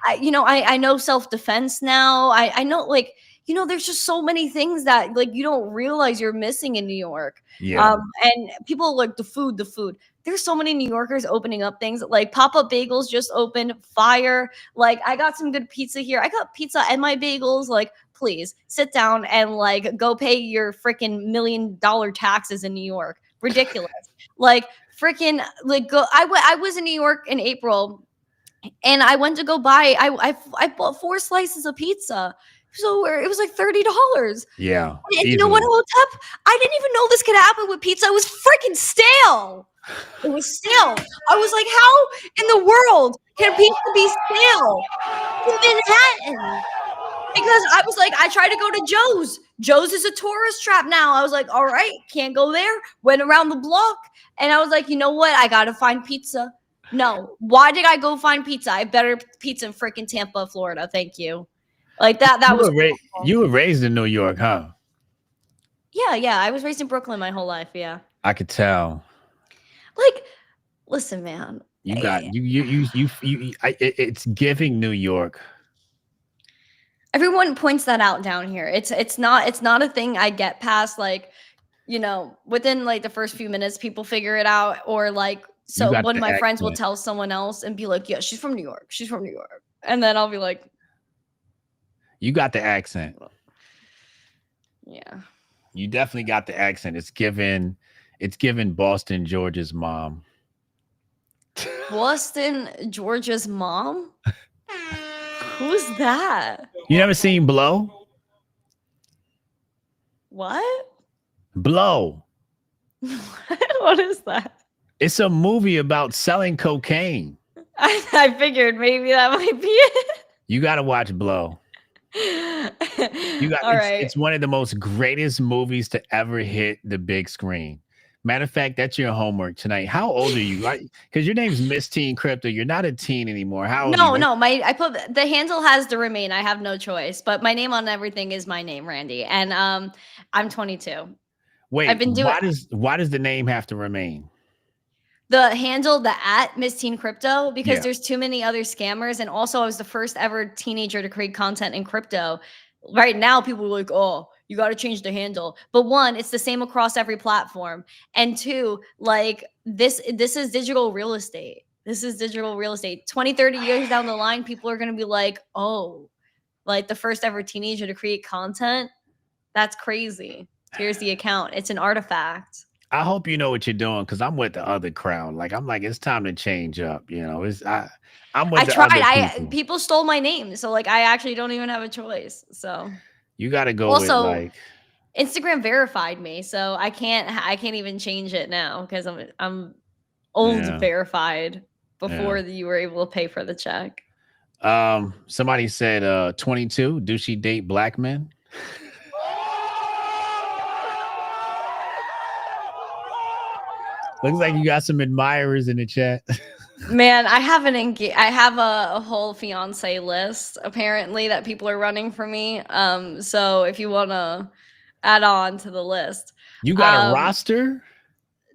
I know self-defense now. I know like, you know, there's just so many things that like you don't realize you're missing in New York. Yeah. And people like the food. There's so many New Yorkers opening up things like pop-up bagels just opened. Fire. Like I got some good pizza here. I got pizza and my bagels. Like, please sit down and like go pay your freaking $1 million taxes in New York. Ridiculous. Like freaking like go. I was in New York in April. And I went to go buy. I bought 4 slices of pizza, so it was like $30. Yeah. And you know what, Hotep? I didn't even know this could happen with pizza. It was freaking stale. It was stale. I was like, how in the world can pizza be stale in Manhattan? Because I was like, I tried to go to Joe's. Joe's is a tourist trap now. I was like, all right, can't go there. Went around the block, and I was like, you know what? I gotta find pizza. No, why did I go find pizza? I better pizza in freaking Tampa, Florida. Thank you. Like that was you were raised in New York, huh? Yeah. I was raised in Brooklyn my whole life. Yeah. I could tell. Like, listen, man. You got it's giving New York. Everyone points that out down here. It's not a thing I get past, like, you know, within like the first few minutes, people figure it out, or like so one of my friends will tell someone else and be like, yeah, she's from New York. She's from New York. And then I'll be like, you got the accent. Yeah. You definitely got the accent. It's given Boston, Georgia's mom. Boston, Georgia's mom? Who's that? You never seen Blow? What? Blow. What is that? It's a movie about selling cocaine. I figured maybe that might be it. You got to watch Blow. It's one of the most greatest movies to ever hit the big screen. Matter of fact, that's your homework tonight. How old are you? Because your name's Miss Teen Crypto. You're not a teen anymore. How old are you? No. I put the handle has to remain. I have no choice. But my name on everything is my name, Randy. And I'm 22. Wait, why does the name have to remain? The handle, the @ Miss Teen Crypto, because there's too many other scammers. And also I was the first ever teenager to create content in crypto. Right now, people are like, oh, you got to change the handle. But one, it's the same across every platform. And two, like this is digital real estate. This is digital real estate. 20, 30 years down the line, people are going to be like, oh, like the first ever teenager to create content. That's crazy. Here's the account. It's an artifact. I hope you know what you're doing, because I'm with the other crowd. Like, I'm like, it's time to change up. You know, I'm with the other people. People stole my name. So like, I actually don't even have a choice. So you got to go also, with like Instagram verified me. So I can't even change it now because I'm old verified before you were able to pay for the check. Somebody said 22. Do she date black men? Looks like you got some admirers in the chat. Man, I have I have a whole fiance list apparently that people are running for me. So if you want to add on to the list, you got a roster?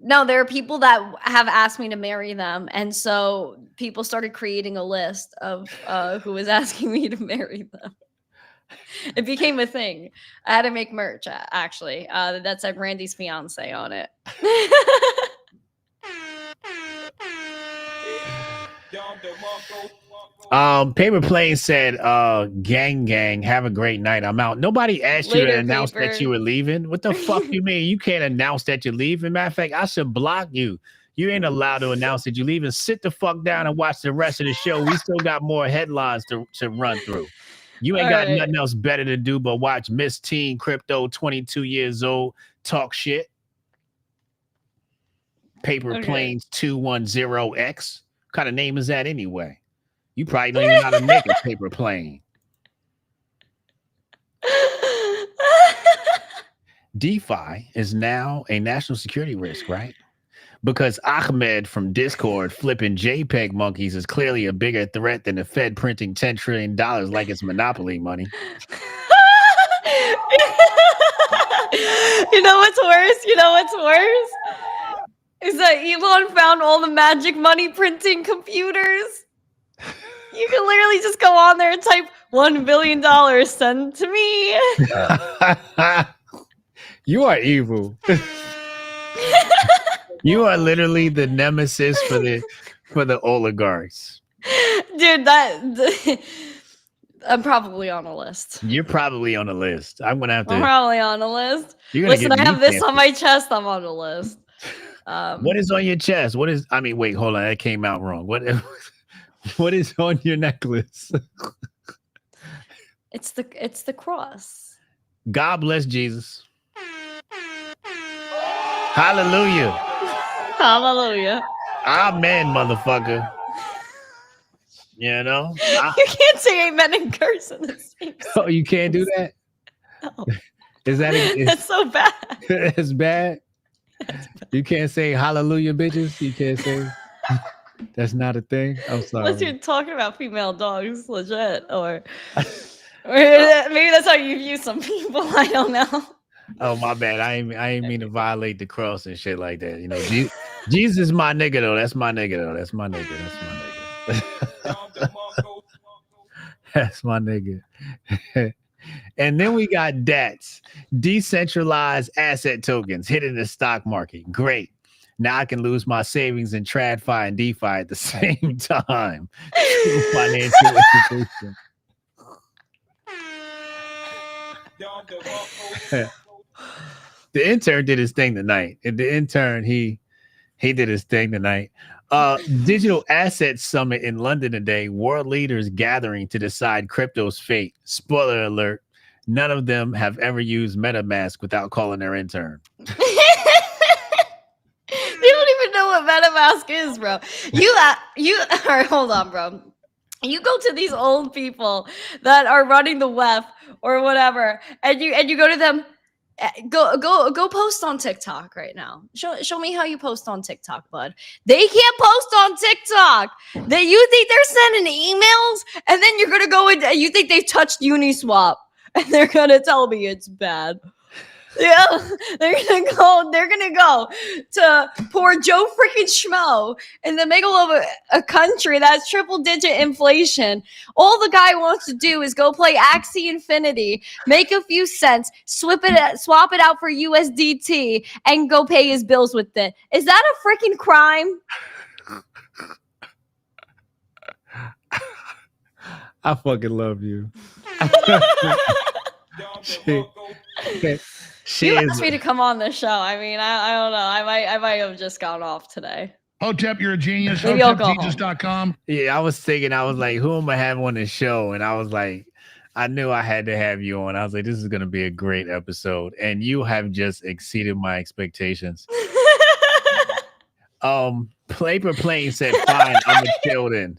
No, there are people that have asked me to marry them, and so people started creating a list of who was asking me to marry them. It became a thing. I had to make merch actually that said Randy's fiance on it. Paper Plane said, gang, have a great night. I'm out. Nobody asked you to announce that you were leaving. What the fuck you mean? You can't announce that you're leaving. Matter of fact, I should block you. You ain't allowed to announce that you're leaving. Sit the fuck down and watch the rest of the show. We still got more headlines to run through. You ain't got nothing else better to do but watch Miss Teen Crypto, 22 years old, talk shit. Paper Planes 210X. What kind of name is that anyway? You probably don't even know how to make a paper plane. DeFi is now a national security risk, right? because Ahmed from Discord flipping JPEG monkeys is clearly a bigger threat than the Fed printing $10 trillion like it's monopoly money. You know what's worse? Is that Elon found all the magic money printing computers. You can literally just go on there and type $1 billion send to me. You are evil. You are literally the nemesis for the oligarchs. Dude, I'm probably on a list. You're probably on a list. I'm gonna have to. I'm probably on a list. Listen, I have this on my chest. I'm on a list. What is on your chest? Wait, hold on. That came out wrong. What is on your necklace? It's the cross. God bless Jesus. Hallelujah. Hallelujah. Amen, motherfucker. You know? You can't say amen and curse in the same sentence. Oh, you can't do that? No. Is that That's so bad. It's bad? You can't say hallelujah, bitches? You can't say that's not a thing? I'm sorry. Unless you're talking about female dogs, legit, or maybe that's how you view some people. I don't know. Oh, my bad. I ain't mean to violate the cross and shit like that. You know, Jesus is my nigga though. That's my nigga. That's my nigga. And then we got DATs, decentralized asset tokens, hitting the stock market. Great. Now I can lose my savings in TradFi and DeFi at the same time. True financial institution. The intern did his thing tonight. And the intern, he did his thing tonight. Digital Assets Summit in London today. World leaders gathering to decide crypto's fate. Spoiler alert, none of them have ever used MetaMask without calling their intern. You don't even know what MetaMask is, bro. You all right, hold on, bro. You go to these old people that are running the web or whatever, and you go to them. Go post on TikTok right now. Show me how you post on TikTok, bud. They can't post on TikTok. You think they're sending emails, and then you're gonna go in. You think they've touched Uniswap, and they're gonna tell me it's bad. Yeah, they're gonna go to poor Joe freaking Schmo in the middle of a country that's triple-digit inflation. All the guy wants to do is go play Axie Infinity, make a few cents, swap it out for USDT, and go pay his bills with it. Is that a freaking crime? I fucking love you. You asked me to come on the show. I mean, I don't know. I might have just gone off today. Hotep, you're a genius. Maybe I'll go home. HotepJesus.com. Yeah, I was thinking, I was like, who am I having on the show? And I was like, I knew I had to have you on. I was like, this is going to be a great episode. And you have just exceeded my expectations. Paper Plane said, fine, I'm a children.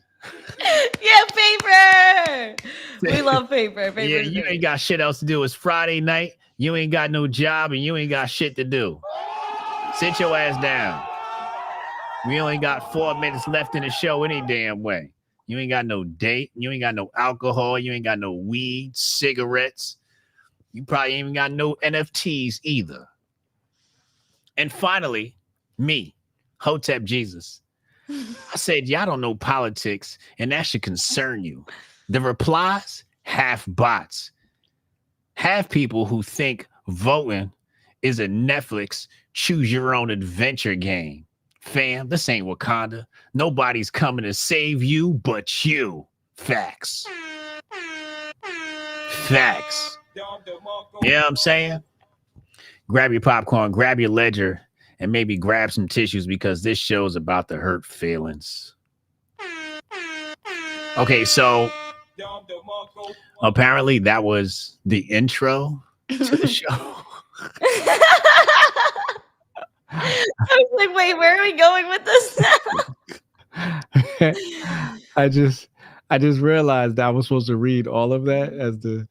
Yeah, Paper. We love Paper. Yeah, you ain't got shit else to do. It's Friday night. You ain't got no job and you ain't got shit to do. Sit your ass down. We only got 4 minutes left in the show any damn way. You ain't got no date. You ain't got no alcohol. You ain't got no weed, cigarettes. You probably ain't even got no NFTs either. And finally, me, Hotep Jesus. I said, y'all don't know politics, and that should concern you. The replies, half bots. Half people who think voting is a Netflix choose your own adventure game. Fam, this ain't Wakanda. Nobody's coming to save you but you. Facts. Facts. You know what I'm saying? Grab your popcorn, grab your ledger, and maybe grab some tissues because this show's about to hurt feelings. Okay, so apparently that was the intro to the show. I was like, wait, where are we going with this now? I just realized that I was supposed to read all of that as the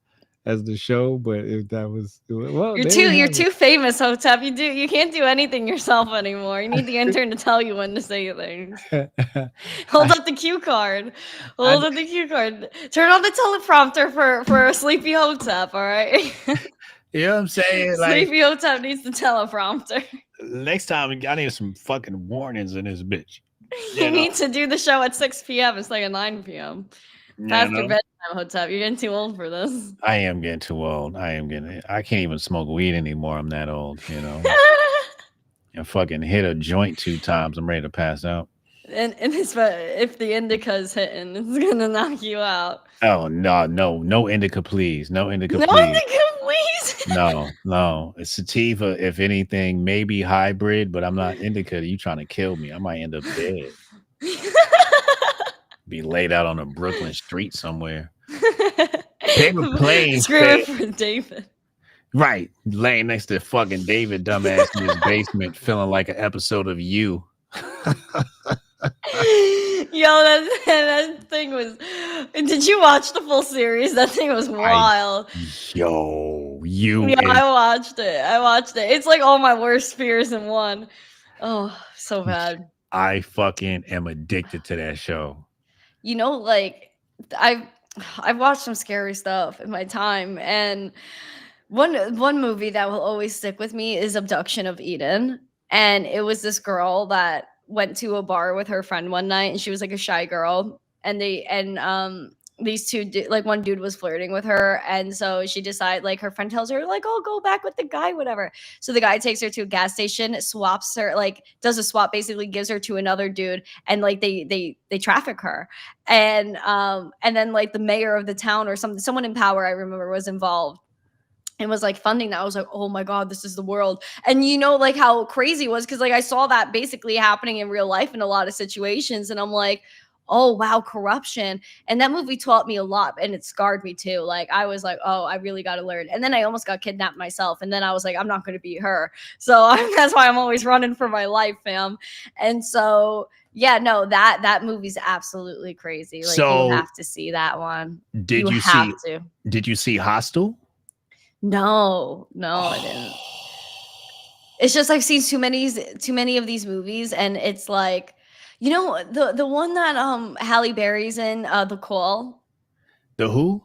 as the show, but if that was well, You're too famous, Hotep. You can't do anything yourself anymore. You need the intern to tell you when to say things. Hold up the cue card. Hold up the cue card. Turn on the teleprompter for a sleepy Hotep, all right? You know what I'm saying? Like, Sleepy Hotep needs the teleprompter. next time, I need some fucking warnings in this bitch. You need to do the show at 6 p.m. instead of 9 p.m. Past your bedtime, Hotep. You're getting too old for this. I am getting too old. I can't even smoke weed anymore. I'm that old, you know. I fucking hit a joint 2 times. I'm ready to pass out. And if the indica's hitting, it's gonna knock you out. Oh no indica, please. No indica, no please. Indica, please. No. It's sativa, if anything, maybe hybrid, but I'm not indica. You trying to kill me. I might end up dead. Be laid out on a Brooklyn street somewhere. Paper plane screaming for David. Right. Laying next to fucking David dumbass in his basement, feeling like an episode of You. Yo, that thing was. Did you watch the full series? That thing was wild. I watched it. It's like all my worst fears in one. Oh, so bad. I fucking am addicted to that show. You know, like I've watched some scary stuff in my time, and one movie that will always stick with me is Abduction of Eden. And it was this girl that went to a bar with her friend one night, and she was like a shy girl, and these two like one dude was flirting with her, and so she decided, like, her friend tells her, like, oh, go back with the guy, whatever. So the guy takes her to a gas station, swaps her, like does a swap, basically gives her to another dude, and like they traffic her, and then like the mayor of the town or someone in power, I remember, was involved and was like funding that. I was like, oh my God, this is the world. And you know, like how crazy it was, because like I saw that basically happening in real life in a lot of situations, and I'm like, oh wow, corruption. And that movie taught me a lot, and it scarred me too. Like I was like, oh, I really got to learn. And then I almost got kidnapped myself, and then I was like, I'm not going to be her. So that's why I'm always running for my life, fam. And so yeah, no, that movie's absolutely crazy. Like, so you have to see that one. Did you see Hostel? No, I didn't. It's just I've seen too many of these movies, and it's like, you know, the one that Halle Berry's in, The Call. The who?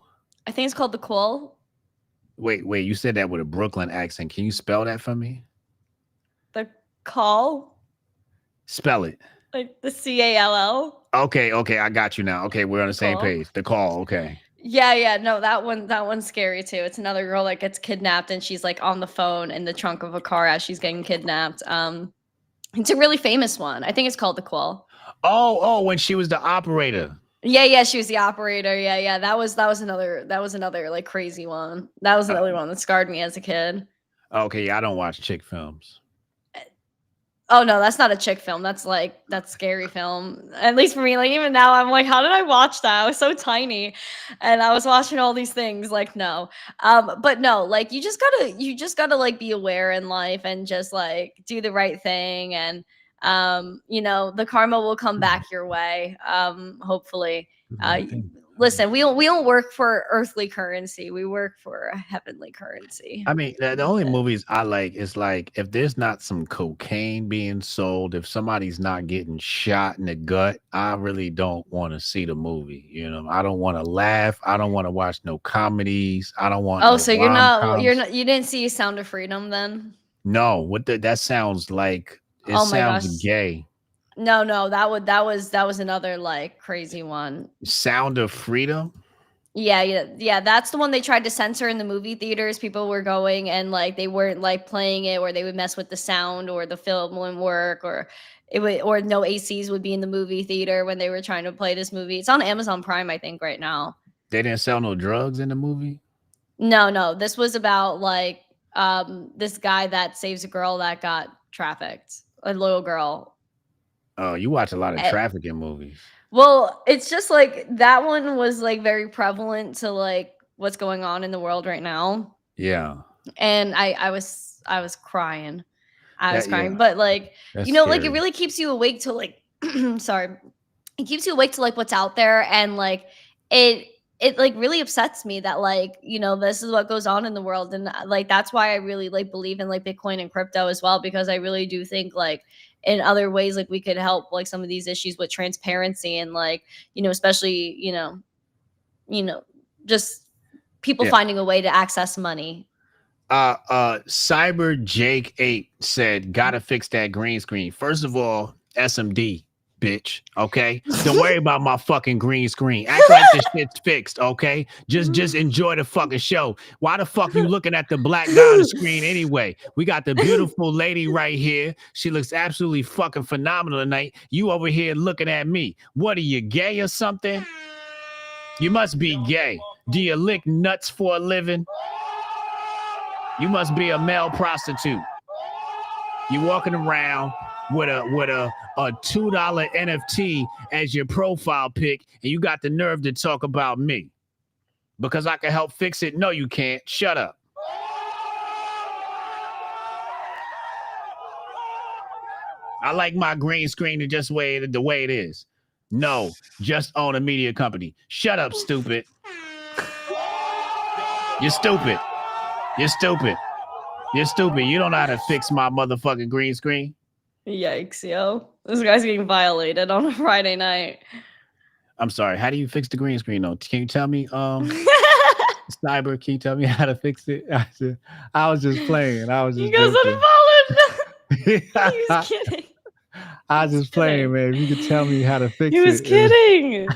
I think it's called The Call. Wait, you said that with a Brooklyn accent. Can you spell that for me? The Call. Spell it. Like the CALL. Okay, I got you now. Okay, we're on the same page. The Call, okay. Yeah, no, that one's scary too. It's another girl that gets kidnapped, and she's like on the phone in the trunk of a car as she's getting kidnapped. It's a really famous one. I think it's called The Call. Oh, when she was the operator. Yeah, she was the operator. Yeah. That was another like crazy one. That was another one that scarred me as a kid. Okay, I don't watch chick films. Oh no, that's not a chick film. That's scary film. At least for me, like even now, I'm like, how did I watch that? I was so tiny, and I was watching all these things. Like no, but no, like you just gotta like be aware in life and just like do the right thing, and you know, the karma will come back your way. Hopefully. Listen, we don't work for earthly currency. We work for a heavenly currency. I mean, the only movies I like is like if there's not some cocaine being sold, if somebody's not getting shot in the gut, I really don't want to see the movie. You know, I don't want to laugh. I don't want to watch no comedies. I don't want. Oh, so you didn't see Sound of Freedom then? No, that sounds like it sounds gay. No, that was another like crazy one. Sound of Freedom? Yeah. That's the one they tried to censor in the movie theaters. People were going and like they weren't like playing it, or they would mess with the sound, or the film wouldn't work, or no ACs would be in the movie theater when they were trying to play this movie. It's on Amazon Prime, I think, right now. They didn't sell no drugs in the movie? No. This was about like this guy that saves a girl that got trafficked, a little girl. Oh, you watch a lot of trafficking movies. Well, it's just like that one was like very prevalent to like what's going on in the world right now. Yeah. And I was crying. But like, that's, you know, scary. Like it really keeps you awake to like sorry. It keeps you awake to like what's out there, and like it it like really upsets me that like, you know, this is what goes on in the world. And like, that's why I really like believe in like Bitcoin and crypto as well, because I really do think like in other ways, like we could help like some of these issues with transparency and like, you know, especially, you know, just people finding a way to access money. Cyber Jake 8 said, gotta fix that green screen. First of all, SMD, bitch. Okay, don't worry about my fucking green screen. Act like this shit's fixed. Okay, just enjoy the fucking show. Why the fuck you looking at the black guy on the screen anyway? We got the beautiful lady right here. She looks absolutely fucking phenomenal tonight. You over here looking at me. What are you, gay or something? You must be gay. Do you lick nuts for a living? You must be a male prostitute. You walking around with a $2 NFT as your profile pic, and you got the nerve to talk about me because I can help fix it. No, you can't. Shut up. I like my green screen to just the way it is. No, just own a media company. Shut up, stupid. You're stupid. You're stupid. You're stupid. You don't know how to fix my motherfucking green screen. Yikes, yo. This guy's getting violated on a Friday night. I'm sorry. How do you fix the green screen though? Can you tell me, Cyber, can you tell me how to fix it? I was just playing. I was just You guys joking. unfollowed. He was kidding. I was just playing, man. If you could tell me how to fix it. He was kidding.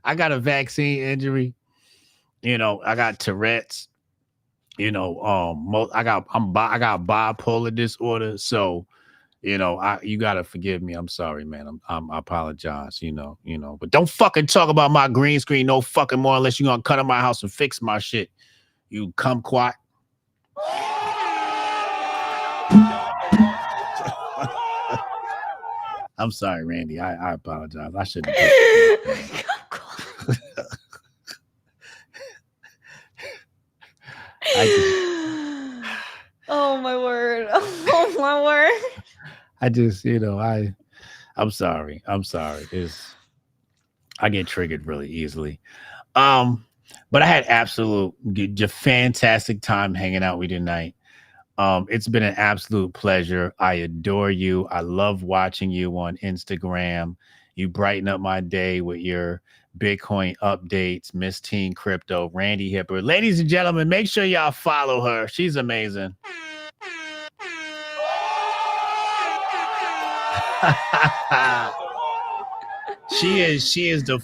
I got a vaccine injury. You know, I got Tourette's. You know, I got bipolar disorder. So, you know, you gotta forgive me. I'm sorry, man. I apologize. You know, but don't fucking talk about my green screen no fucking more unless you're gonna come to my house and fix my shit. You kumquat. I'm sorry, Randy. I apologize. I shouldn't. Oh my word. Oh my word. I just, you know, I'm sorry. I get triggered really easily. But I had fantastic time hanging out with you tonight. It's been an absolute pleasure. I adore you. I love watching you on Instagram. You brighten up my day with your Bitcoin updates, Miss Teen Crypto, Randy Hipper. Ladies and gentlemen, make sure y'all follow her. She's amazing. She is the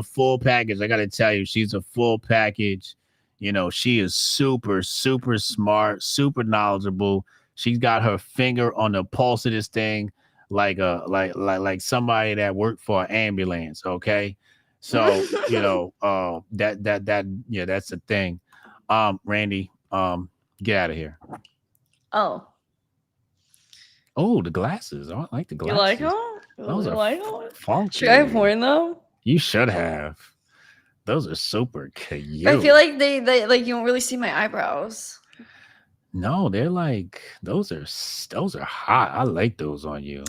full package. I gotta tell you, she's a full package. You know, she is super, super smart, super knowledgeable. She's got her finger on the pulse of this thing, like somebody that worked for an ambulance. Okay, so you know, that's the thing. Randy, get out of here. Oh, the glasses. Oh, I like the glasses. you like them? Those you are like them? funky. Should I have worn them? You should have. Those are super cute. I feel like they like you don't really see my eyebrows. No, they're like those are hot. I like those on you.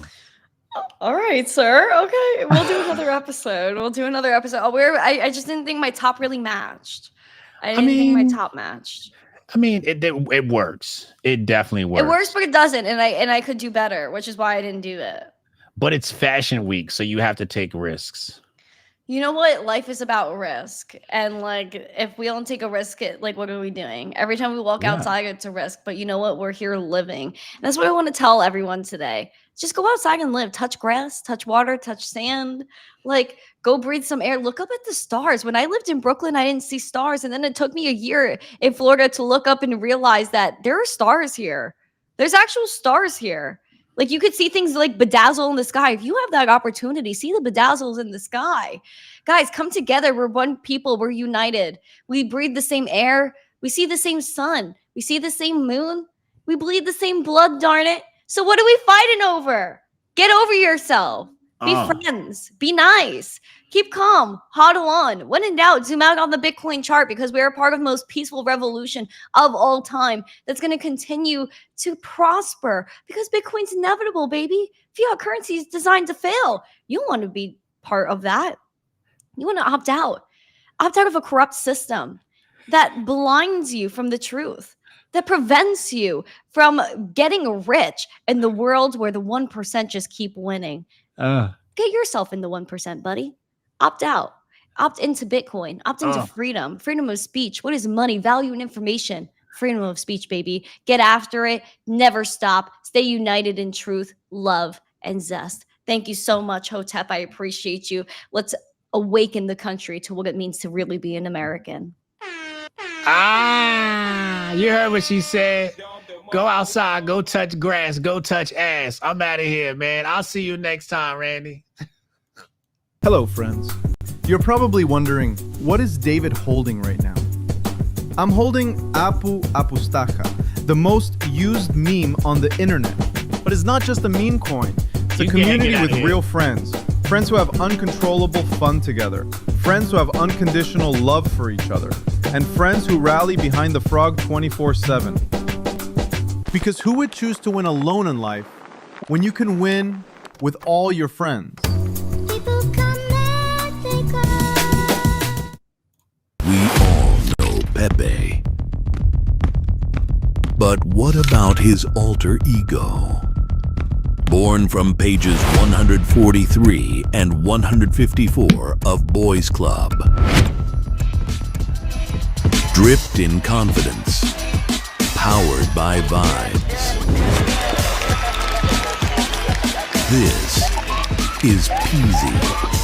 All right, sir. Okay, we'll do another episode. I just didn't think my top really matched. I didn't think my top matched. I mean, it works. It definitely works. It works, but it doesn't, and I could do better, which is why I didn't do it. But it's fashion week, so you have to take risks. You know what? Life is about risk. And like, if we don't take a risk, what are we doing? Every time we walk outside, it's a risk. But you know what? We're here living. And that's what I want to tell everyone today. Just go outside and live. Touch grass, touch water, touch sand. Like, go breathe some air. Look up at the stars. When I lived in Brooklyn, I didn't see stars. And then it took me a year in Florida to look up and realize that there are stars here. There's actual stars here. Like, you could see things like bedazzle in the sky. If you have that opportunity, see the bedazzles in the sky. Guys, come together. We're one people. We're united. We breathe the same air. We see the same sun. We see the same moon. We bleed the same blood, darn it. So what are we fighting over? Get over yourself. Be friends. Be nice. Keep calm. Huddle on. When in doubt, zoom out on the Bitcoin chart because we are part of the most peaceful revolution of all time that's going to continue to prosper because Bitcoin's inevitable, baby. Fiat currency is designed to fail. You want to be part of that. You want to opt out. Opt out of a corrupt system that blinds you from the truth, that prevents you from getting rich in the world where the 1% just keep winning. Get yourself in the 1%, buddy. Opt out. Opt into Bitcoin. Opt into freedom. Freedom of speech. What is money? Value and information. Freedom of speech, baby. Get after it. Never stop. Stay united in truth, love, and zest. Thank you so much, Hotep. I appreciate you. Let's awaken the country to what it means to really be an American. You heard what she said. Go outside, go touch grass, go touch ass. I'm out of here, man. I'll see you next time, Randy. Hello, friends. You're probably wondering, what is David holding right now? I'm holding Apu Apustaja, the most used meme on the internet. But it's not just a meme coin. It's a community with real friends. Friends who have uncontrollable fun together. Friends who have unconditional love for each other. And friends who rally behind the frog 24/7. Because who would choose to win alone in life when you can win with all your friends? We all know Pepe. But what about his alter ego? Born from pages 143 and 154 of Boys Club. Dripped in confidence. Powered by vibes. This is Peasy.